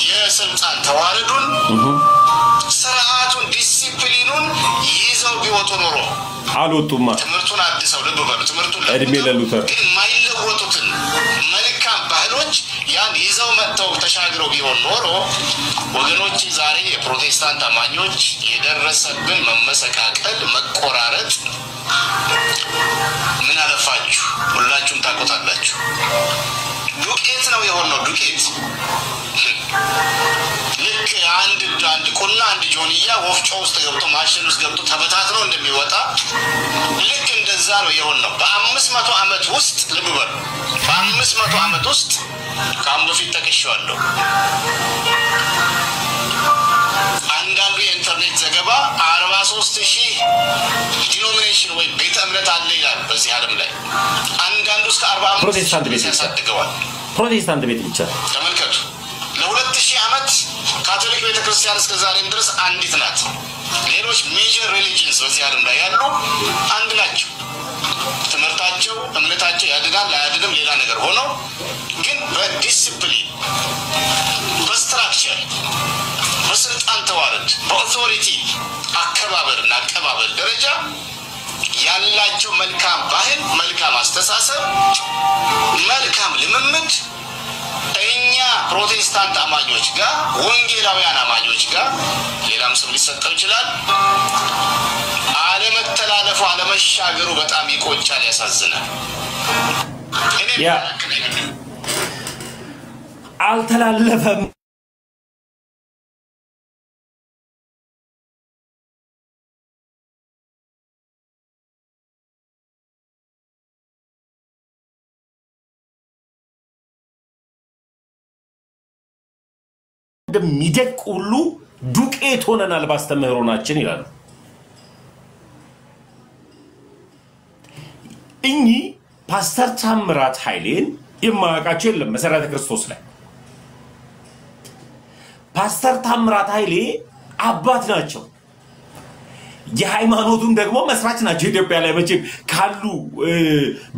[SPEAKER 4] የስልጣን ተዋረዱን፣ ስርዓቱን፣ ዲሲፕሊኑን ይዘው ቢወጡ ኖሮ
[SPEAKER 2] አልወጡማ።
[SPEAKER 4] ትምህርቱን አድሰው ልብ በሉ ትምህርቱን
[SPEAKER 2] እድሜ ለሉተር
[SPEAKER 4] ግን ማይለወጡትን መልካም ባህሎች ያን ይዘው መጥተው ተሻግረው ቢሆን ኖሮ ወገኖች ዛሬ የፕሮቴስታንት አማኞች የደረሰብን መመሰቃቀል፣ መቆራረጥ ምን አለፋችሁ ሁላችሁም ታቆታላችሁ። ዱቄት ነው የሆነው ዱቄት። ልክ አንድ ቁና አንድ ጆንያ ወፍጮ ውስጥ ገብቶ ማሽን ውስጥ ገብቶ ተበታትኖ እንደሚወጣ ልክ እንደዛ ነው የሆነው። በ500 ዓመት ውስጥ ልብ በሉ በ500 ዓመት ውስጥ ካም በፊት ተከሽዋለሁ አንዳንዱ የኢንተርኔት ዘገባ 43000 ዲኖሚኔሽን ወይ ቤተ እምነት አለ ይላል በዚህ ዓለም ላይ። አንዳንዱ እስከ 45
[SPEAKER 2] ፕሮቴስታንት ቤት ያሳድገዋል። ፕሮቴስታንት ቤት ብቻ
[SPEAKER 4] ተመልከቱ። ለ2000 ዓመት ካቶሊክ ቤተክርስቲያን እስከ ዛሬም ድረስ አንዲት ናት። ሌሎች ሜጀር ሪሊጂንስ በዚህ ዓለም ላይ ያሉ አንድ ናቸው። ትምህርታቸው እምነታቸው ያድናል አያድንም ሌላ ነገር ሆኖ ግን በዲሲፕሊን በስትራክቸር በስልጣን ተዋረድ በኦቶሪቲ አከባበርና አቀባበል ደረጃ ያላቸው መልካም ባህል፣ መልካም አስተሳሰብ፣ መልካም ልምምድ እኛ ፕሮቴስታንት አማኞች ጋር ወንጌላውያን አማኞች ጋር ሌላም ስም ሊሰጠው ይችላል አለመተላለፉ አለመሻገሩ በጣም ይቆጫል፣ ያሳዝናል። እኔ
[SPEAKER 2] አልተላለፈም እንደሚደቅ ሁሉ ዱቄት ሆነናል ባስተምህሮናችን ይላሉ። እኚ ፓስተር ታምራት ኃይሌን የማያውቃቸው የለም። መሰረተ ክርስቶስ ላይ ፓስተር ታምራት ኃይሌ አባት ናቸው የሃይማኖቱን ደግሞ መስራች ናቸው ኢትዮጵያ ላይ መቼም ካሉ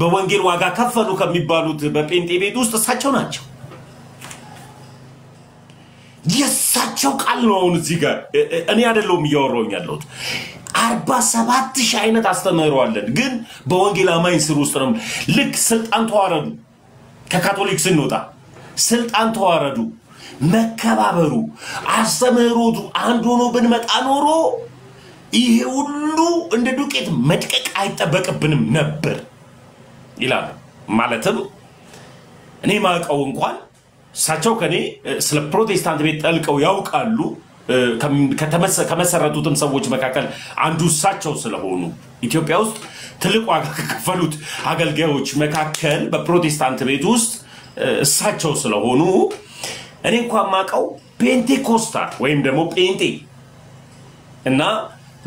[SPEAKER 2] በወንጌል ዋጋ ከፈሉ ከሚባሉት በጴንጤ ቤት ውስጥ እሳቸው ናቸው የሳቸው ቃል ነው አሁን እዚህ ጋር እኔ አይደለም እያወራሁኝ ያለሁት 47,000 አይነት አስተምረዋለን ግን በወንጌል አማኝ ስር ውስጥ ነው ልክ ስልጣን ተዋረዱ ከካቶሊክ ስንወጣ ስልጣን ተዋረዱ መከባበሩ አስተምሮቱ አንድ ሆኖ ብንመጣ ኖሮ ይሄ ሁሉ እንደ ዱቄት መድቀቅ አይጠበቅብንም ነበር ይላል ማለትም እኔ ማቀው እንኳን ሳቸው ከኔ ስለ ፕሮቴስታንት ቤት ጠልቀው ያውቃሉ ከመሰረቱትም ሰዎች መካከል አንዱ ሳቸው ስለሆኑ ኢትዮጵያ ውስጥ ትልቅ ዋጋ ከከፈሉት አገልጋዮች መካከል በፕሮቴስታንት ቤት ውስጥ ሳቸው ስለሆኑ እኔ እንኳን ማቀው ፔንቴኮስታል ወይም ደግሞ ጴንጤ እና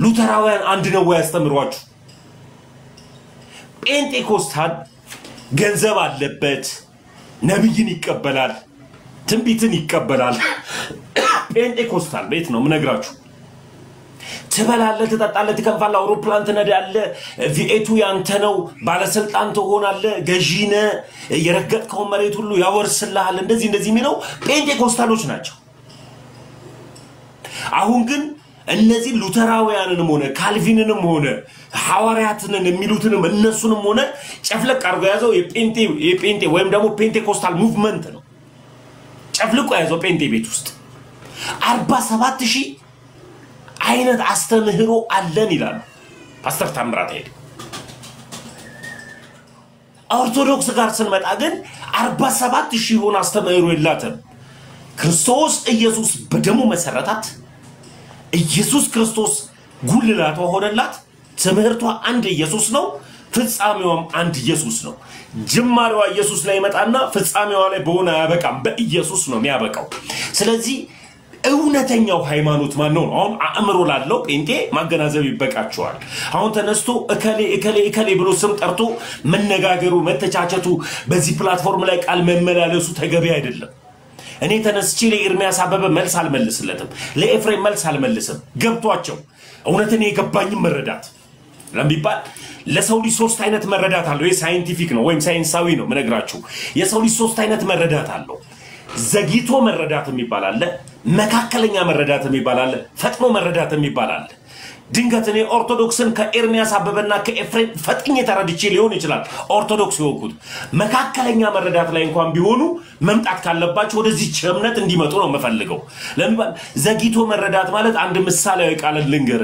[SPEAKER 2] ሉተራውያን አንድ ነው ያስተምሯችሁ ጴንቴኮስታል ገንዘብ አለበት ነብይን ይቀበላል ትንቢትን ይቀበላል ጴንቴኮስታል ቤት ነው ምነግራችሁ ትበላለ ትጠጣለ ትከንፋለ አውሮፕላን ትነዳለ ቪኤቱ ያንተ ነው ባለስልጣን ትሆናለ ገዢነ የረገጥከው መሬት ሁሉ ያወርስልሃል እንደዚህ የሚለው ጴንቴኮስታሎች ናቸው አሁን ግን እነዚህ ሉተራውያንንም ሆነ ካልቪንንም ሆነ ሐዋርያትንን የሚሉትንም እነሱንም ሆነ ጨፍለቅ አርጎ ያዘው የጴንጤ ወይም ደግሞ ፔንቴኮስታል ሙቭመንት ነው ጨፍልቆ ያዘው ጴንጤ ቤት ውስጥ 47,000 አይነት አስተምህሮ አለን ይላል ፓስተር ታምራት ሄደ ኦርቶዶክስ ጋር ስንመጣ ግን 47,000 ሆነ አስተምህሮ የላትም ክርስቶስ ኢየሱስ በደሙ መሰረታት ኢየሱስ ክርስቶስ ጉልላቷ ሆነላት ትምህርቷ አንድ ኢየሱስ ነው ፍጻሜዋም አንድ ኢየሱስ ነው ጅማሬዋ ኢየሱስ ላይ መጣና ፍጻሜዋ ላይ በሆነ ያበቃም በኢየሱስ ነው የሚያበቃው ስለዚህ እውነተኛው ሃይማኖት ማን ነው አሁን አእምሮ ላለው ጴንጤ ማገናዘብ ይበቃቸዋል አሁን ተነስቶ እከሌ ብሎ ስም ጠርቶ መነጋገሩ መተቻቸቱ በዚህ ፕላትፎርም ላይ ቃል መመላለሱ ተገቢ አይደለም እኔ ተነስቼ ለኤርሚያስ አበበ መልስ አልመልስለትም ለኤፍሬም መልስ አልመልስም ገብቷቸው እውነትን የገባኝ መረዳት ለምቢባል ለሰው ልጅ ሶስት አይነት መረዳት አለው የሳይንቲፊክ ነው ወይም ሳይንሳዊ ነው ምነግራችሁ የሰው ልጅ ሶስት አይነት መረዳት አለው ዘግይቶ መረዳት የሚባላል መካከለኛ መረዳት የሚባላል ፈጥኖ መረዳት የሚባላል ድንገት እኔ ኦርቶዶክስን ከኤርሚያስ አበበና ከኤፍሬም ፈጥኜ ተረድቼ ሊሆን ይችላል ኦርቶዶክስ ይወቁት መካከለኛ መረዳት ላይ እንኳን ቢሆኑ መምጣት ካለባቸው ወደዚህ እምነት እንዲመጡ ነው መፈልገው ለምባል ዘግይቶ መረዳት ማለት አንድ ምሳሌያዊ ቃል ልንገር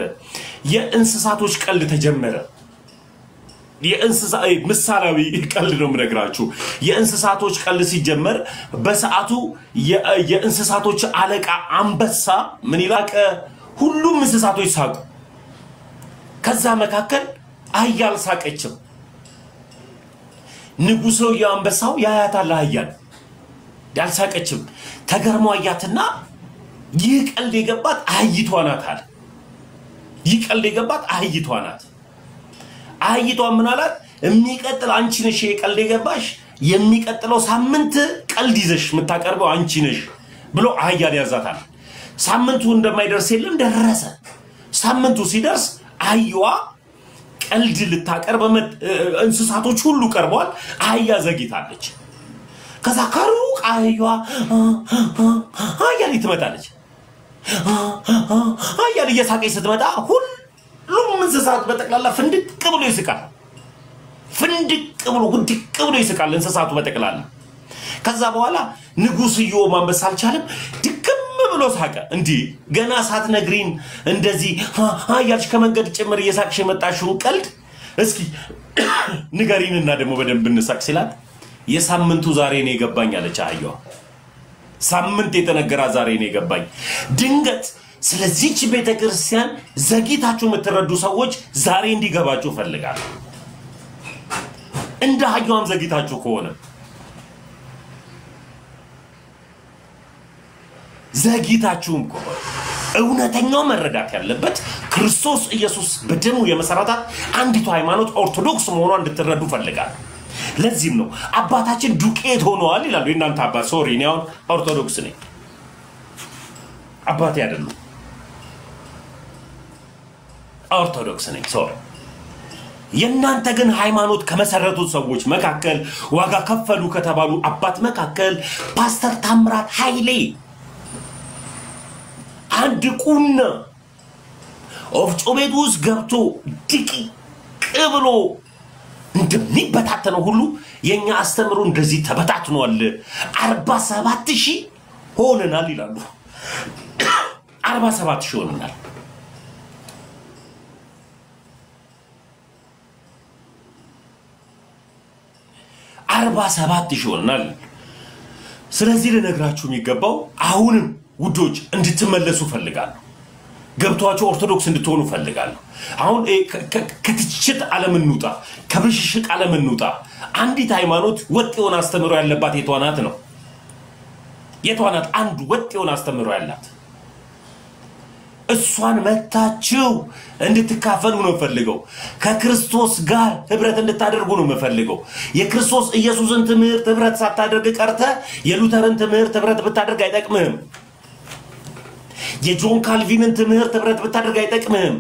[SPEAKER 2] የእንስሳቶች ቀልድ ተጀመረ የእንስሳዊ ምሳሌያዊ ቀልድ ነው ምነግራችሁ የእንስሳቶች ቀልድ ሲጀመር በሰዓቱ የእንስሳቶች አለቃ አንበሳ ምን ይላቀ ሁሉም እንስሳቶች ሳቁ ከዛ መካከል አህያል ሳቀችም ንጉሱ ያንበሳው ያያታል አህያል ያልሳቀችም ተገርሞ አያትና ይህ ቀልድ የገባት አህይቷ ናት አለ ይህ ቀልድ የገባት አህይቷ ናት አህይቷ ምን አላት የሚቀጥል አንቺ ነሽ የቀልድ የገባሽ የሚቀጥለው ሳምንት ቀልድ ይዘሽ መታቀርበው አንቺ ነሽ ብሎ አህያል ያዛታል ሳምንቱ እንደማይደርስ የለም ደረሰ ሳምንቱ ሲደርስ አህያዋ ቀልድ ልታቀርብ እንስሳቶች ሁሉ ቀርበዋል አህያ ዘግይታለች ከዛ ከሩቅ አህያዋ አህያ ትመጣለች አህያ እየሳቀች ስትመጣ ሁሉም እንስሳት በጠቅላላ ፍንድቅ ብሎ ይስቃል ፍንድቅ ብሎ ይስቃል እንስሳቱ በጠቅላላ ከዛ በኋላ ንጉስዮ ማንበስ አልቻለም ድክም ብሎ ሳቀ እንዴ ገና ሳትነግሪን እንደዚህ ያልሽ ከመንገድ ጭምር እየሳቅሽ የመጣሽው ቀልድ እስኪ ንገሪንና ደግሞ በደንብ እንሳቅ ሲላት የሳምንቱ ዛሬ ነው የገባኝ አለች አህያዋ ሳምንት የተነገራ ዛሬ ነው የገባኝ ድንገት ስለዚህች ቤተክርስቲያን ዘግይታችሁ የምትረዱ ሰዎች ዛሬ እንዲገባችሁ ፈልጋለሁ እንደ አህያዋም ዘግይታችሁ ከሆነ ዘግይታችሁም ከሆነ እውነተኛው መረዳት ያለበት ክርስቶስ ኢየሱስ በደሙ የመሰረታት አንዲቱ ሃይማኖት ኦርቶዶክስ መሆኗን እንድትረዱ ፈልጋለሁ ለዚህም ነው አባታችን ዱቄት ሆነዋል ይላሉ እናንተ አባት ሶሪ ነው ኦርቶዶክስ ነኝ አባቴ አይደለም ኦርቶዶክስ ነኝ ሶሪ የናንተ ግን ሃይማኖት ከመሰረቱት ሰዎች መካከል ዋጋ ከፈሉ ከተባሉ አባት መካከል ፓስተር ታምራት ኃይሌ አንድ ቁና ኦፍጮ ቤት ውስጥ ገብቶ ድቂ ቅብሎ እንደሚበታተነው ሁሉ የኛ አስተምሮ እንደዚህ ተበታትኗል 47000 ሆነናል ይላሉ 47000 ሆነናል አርባ ሰባት ይሆናል ስለዚህ ለነግራችሁ የሚገባው አሁንም ውዶች እንድትመለሱ ፈልጋለሁ ገብቷችሁ ኦርቶዶክስ እንድትሆኑ ፈልጋለሁ አሁን ከትችት ዓለምንውጣ ከብሽሽቅ ዓለምንውጣ አንዲት ሃይማኖት ወጥ የሆነ አስተምሮ ያለባት የቷናት ነው የቷናት አንድ ወጥ የሆነ አስተምሮ ያላት እሷን መታችሁ እንድትካፈሉ ነው ፈልገው ከክርስቶስ ጋር ህብረት እንድታደርጉ ነው መፈልገው የክርስቶስ ኢየሱስን ትምህርት ህብረት ሳታደርግ ቀርተ የሉተርን ትምህርት ህብረት ብታደርግ አይጠቅምህም የጆን ካልቪንን ትምህርት ህብረት ብታደርግ አይጠቅምህም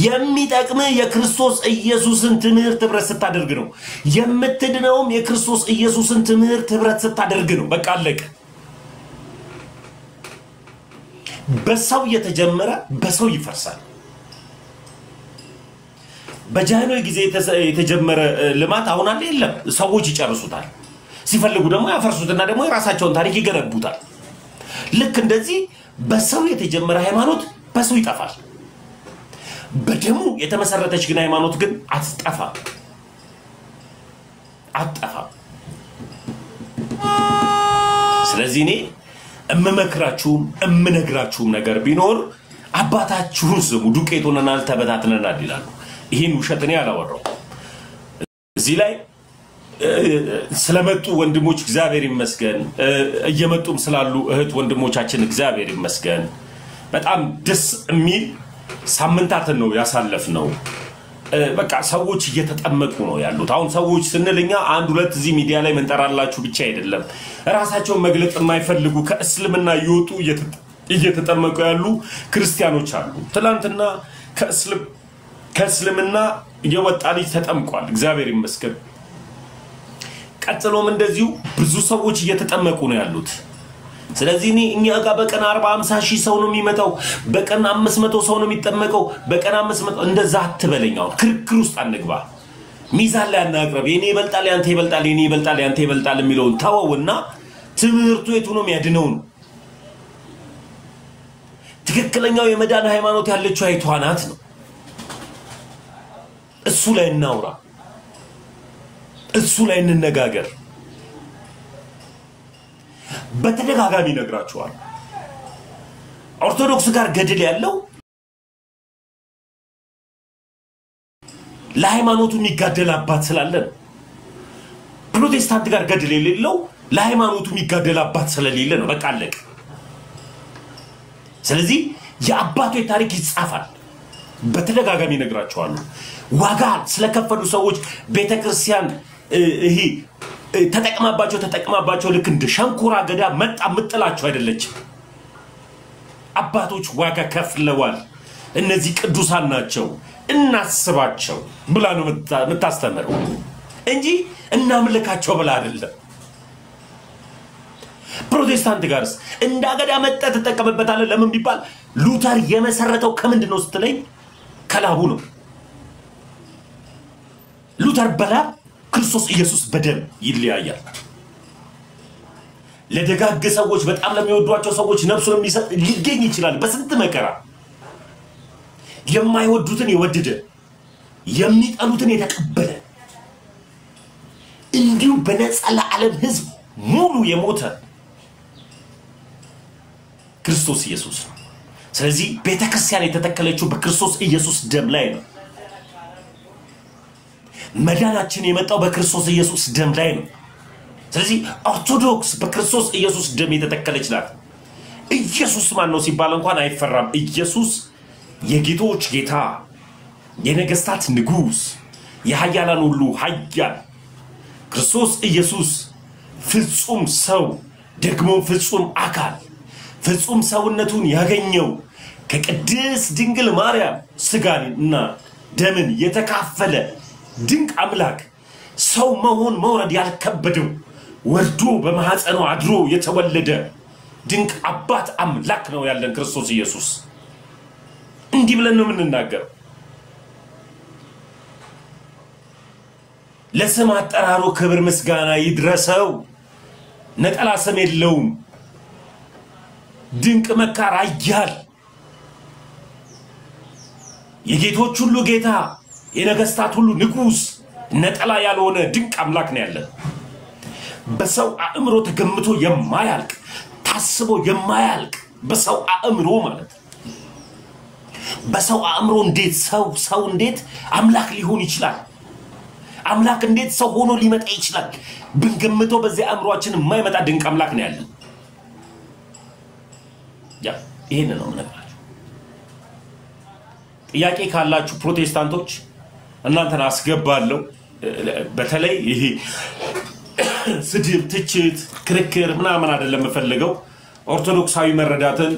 [SPEAKER 2] የሚጠቅምህ የክርስቶስ ኢየሱስን ትምህርት ህብረት ስታደርግ ነው የምትድነውም የክርስቶስ ኢየሱስን ትምህርት ህብረት ስታደርግ ነው በቃ አለቀ በሰው የተጀመረ በሰው ይፈርሳል በጃኖ ጊዜ የተጀመረ ልማት አሁን አለ የለም ሰዎች ይጨርሱታል ሲፈልጉ ደግሞ ያፈርሱትና ደግሞ የራሳቸውን ታሪክ ይገነቡታል ልክ እንደዚህ በሰው የተጀመረ ሃይማኖት በሰው ይጠፋል በደሙ የተመሰረተች ግን ሃይማኖት ግን አትጠፋም ስለዚህ እኔ እምነግራችሁም ነገር ቢኖር አባታችሁን ስሙ ዱቄቱንናል ተበታትነናል ይላሉ ይሄን ውሸት ነው ያላወራው እዚህ ላይ ስለመጡ ወንድሞች እግዚአብሔር ይመስገን እየመጡም ስላሉ እህት ወንድሞቻችን እግዚአብሔር ይመስገን በጣም ደስ የሚል ሳምንታትን ነው ያሳለፍነው በቃ ሰዎች እየተጠመቁ ነው ያሉት አሁን ሰዎች ስንልኛ አንድ ሁለት እዚህ ሚዲያ ላይ መንጠራላችሁ ብቻ አይደለም ራሳቸውን መግለጽ የማይፈልጉ ከእስልምና ይወጡ እየተጠመቁ ያሉ ክርስቲያኖች አሉ ትላንትና ከእስልምና የወጣ ልጅ ተጠምቋል እግዚአብሔር ይመስገን ቀጥሎም እንደዚሁ ብዙ ሰዎች እየተጠመቁ ነው ያሉት ስለዚህ እኛ ጋር በቀን 40-50 ሺህ ሰው ነው የሚመጣው በቀን 500 ሰው ነው የሚጠመቀው በቀን 500 እንደዛ አትበለኛው ክርክር ውስጥ አንግባ ሚዛን ላይ አናቅርብ የኔ ይበልጣል ያንተ ይበልጣል የኔ ይበልጣል ያንተ ይበልጣል የሚለውን ተወውና ትምህርቱ የቱ ነው የሚያድነው ትክክለኛው የመዳን ሃይማኖት ያለችው አይቷናት ነው እሱ ላይ እናውራ እሱ ላይ እንነጋገር በተደጋጋሚ ነግራችኋል ኦርቶዶክስ ጋር ገድል ያለው ለሃይማኖቱ የሚጋደል አባት ስላለ ፕሮቴስታንት ጋር ገድል የሌለው ለሃይማኖቱ የሚጋደል አባት ስለሌለ ነው በቃ አለቀ ስለዚህ የአባቱ ታሪክ ይጻፋል በተደጋጋሚ ነግራችኋል ዋጋ ስለከፈሉ ሰዎች ቤተክርስቲያን ይሄ ተጠቅማባቸው ልክ እንደ ሸንኮራ ገዳ መጣ ምጥላቸው አይደለች አባቶች ዋጋ ከፍለዋል እነዚህ ቅዱሳን ናቸው እናስባቸው ብላ ነው መታስተምረው እንጂ እናምልካቸው ብላ አይደለም ፕሮቴስታንት ጋርስ እንዳገዳ መጣ ተጠቀመበታለ ለምን ቢባል ሉተር የመሰረተው ከምንድነው ስትለኝ ከላቡ ነው ሉተር በላብ ክርስቶስ ኢየሱስ በደም ይለያያል ለደጋግ ሰዎች በጣም ለሚወዷቸው ሰዎች ነፍሱን የሚሰጥ ሊገኝ ይችላል በስንት መከራ የማይወዱትን የወደደ የሚጠሉትን የተቀበለ እንዲሁ በነፃ ለዓለም ህዝብ ሙሉ የሞተ ክርስቶስ ኢየሱስ ስለዚህ ቤተክርስቲያን የተተከለችው በክርስቶስ ኢየሱስ ደም ላይ ነው መዳናችን የመጣው በክርስቶስ ኢየሱስ ደም ላይ ነው ስለዚህ ኦርቶዶክስ በክርስቶስ ኢየሱስ ደም የተተከለች ናት ኢየሱስ ማን ነው ሲባል እንኳን አይፈራም ኢየሱስ የጌቶች ጌታ የነገስታት ንጉስ የኃያላን ሁሉ ኃያል ክርስቶስ ኢየሱስ ፍጹም ሰው ደግሞ ፍጹም አካል ፍጹም ሰውነቱን ያገኘው ከቅድስት ድንግል ማርያም ስጋንና ደምን የተካፈለ ድንቅ አምላክ ሰው መሆን መውረድ ያልከበደው ወርዶ በማህፀኑ አድሮ የተወለደ ድንቅ አባት አምላክ ነው ያለን ክርስቶስ ኢየሱስ። እንዲህ ብለን ነው የምንናገር። ለስም አጠራሩ ክብር ምስጋና ይድረሰው። ነጠላ ስም የለውም። ድንቅ መካር አያል የጌቶች ሁሉ ጌታ የነገስታት ሁሉ ንጉስ ነጠላ ያልሆነ ድንቅ አምላክ ነው ያለን። በሰው አእምሮ ተገምቶ የማያልቅ ታስቦ የማያልቅ በሰው አእምሮ ማለት በሰው አእምሮ እንዴት ሰው እንዴት አምላክ ሊሆን ይችላል? አምላክ እንዴት ሰው ሆኖ ሊመጣ ይችላል? ብንገምተው በዚህ አእምሮአችን የማይመጣ ድንቅ አምላክ ነው ያለን። ይሄን ነው ማለት። ጥያቄ ካላችሁ ፕሮቴስታንቶች እናንተን አስገባለሁ። በተለይ ይሄ ስድብ፣ ትችት፣ ክርክር ምናምን አይደለም የምፈልገው። ኦርቶዶክሳዊ መረዳትን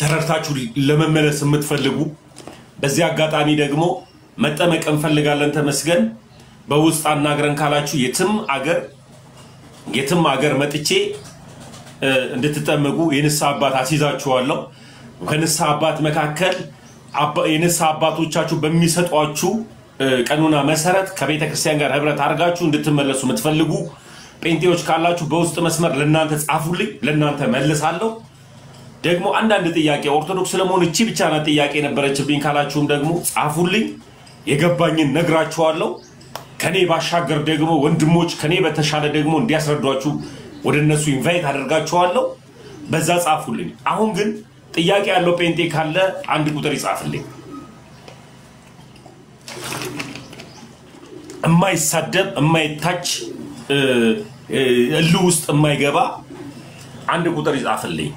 [SPEAKER 2] ተረድታችሁ ለመመለስ የምትፈልጉ በዚህ አጋጣሚ ደግሞ መጠመቅ እንፈልጋለን ተመስገን በውስጥ አናግረን ካላችሁ የትም አገር መጥቼ እንድትጠመቁ የንስሐ አባት አስይዛችኋለሁ። ከንስሐ አባት መካከል የንስሐ አባቶቻችሁ በሚሰጧችሁ ቀኑና መሰረት ከቤተ ክርስቲያን ጋር ህብረት አድርጋችሁ እንድትመለሱ የምትፈልጉ ጴንጤዎች ካላችሁ በውስጥ መስመር ለእናንተ ጻፉልኝ፣ ለእናንተ መልሳለሁ። ደግሞ አንዳንድ ጥያቄ ኦርቶዶክስ ለመሆን እቺ ብቻ ናት ጥያቄ ነበረችብኝ ካላችሁም ደግሞ ጻፉልኝ፣ የገባኝን ነግራችኋለሁ። ከኔ ባሻገር ደግሞ ወንድሞች ከኔ በተሻለ ደግሞ እንዲያስረዷችሁ ወደ እነሱ ኢንቫይት አደርጋችኋለሁ። በዛ ጻፉልኝ። አሁን ግን ጥያቄ ያለው ጴንጤ ካለ አንድ ቁጥር ይጻፍልኝ። የማይሳደብ የማይታች እልህ ውስጥ የማይገባ አንድ ቁጥር ይጻፍልኝ።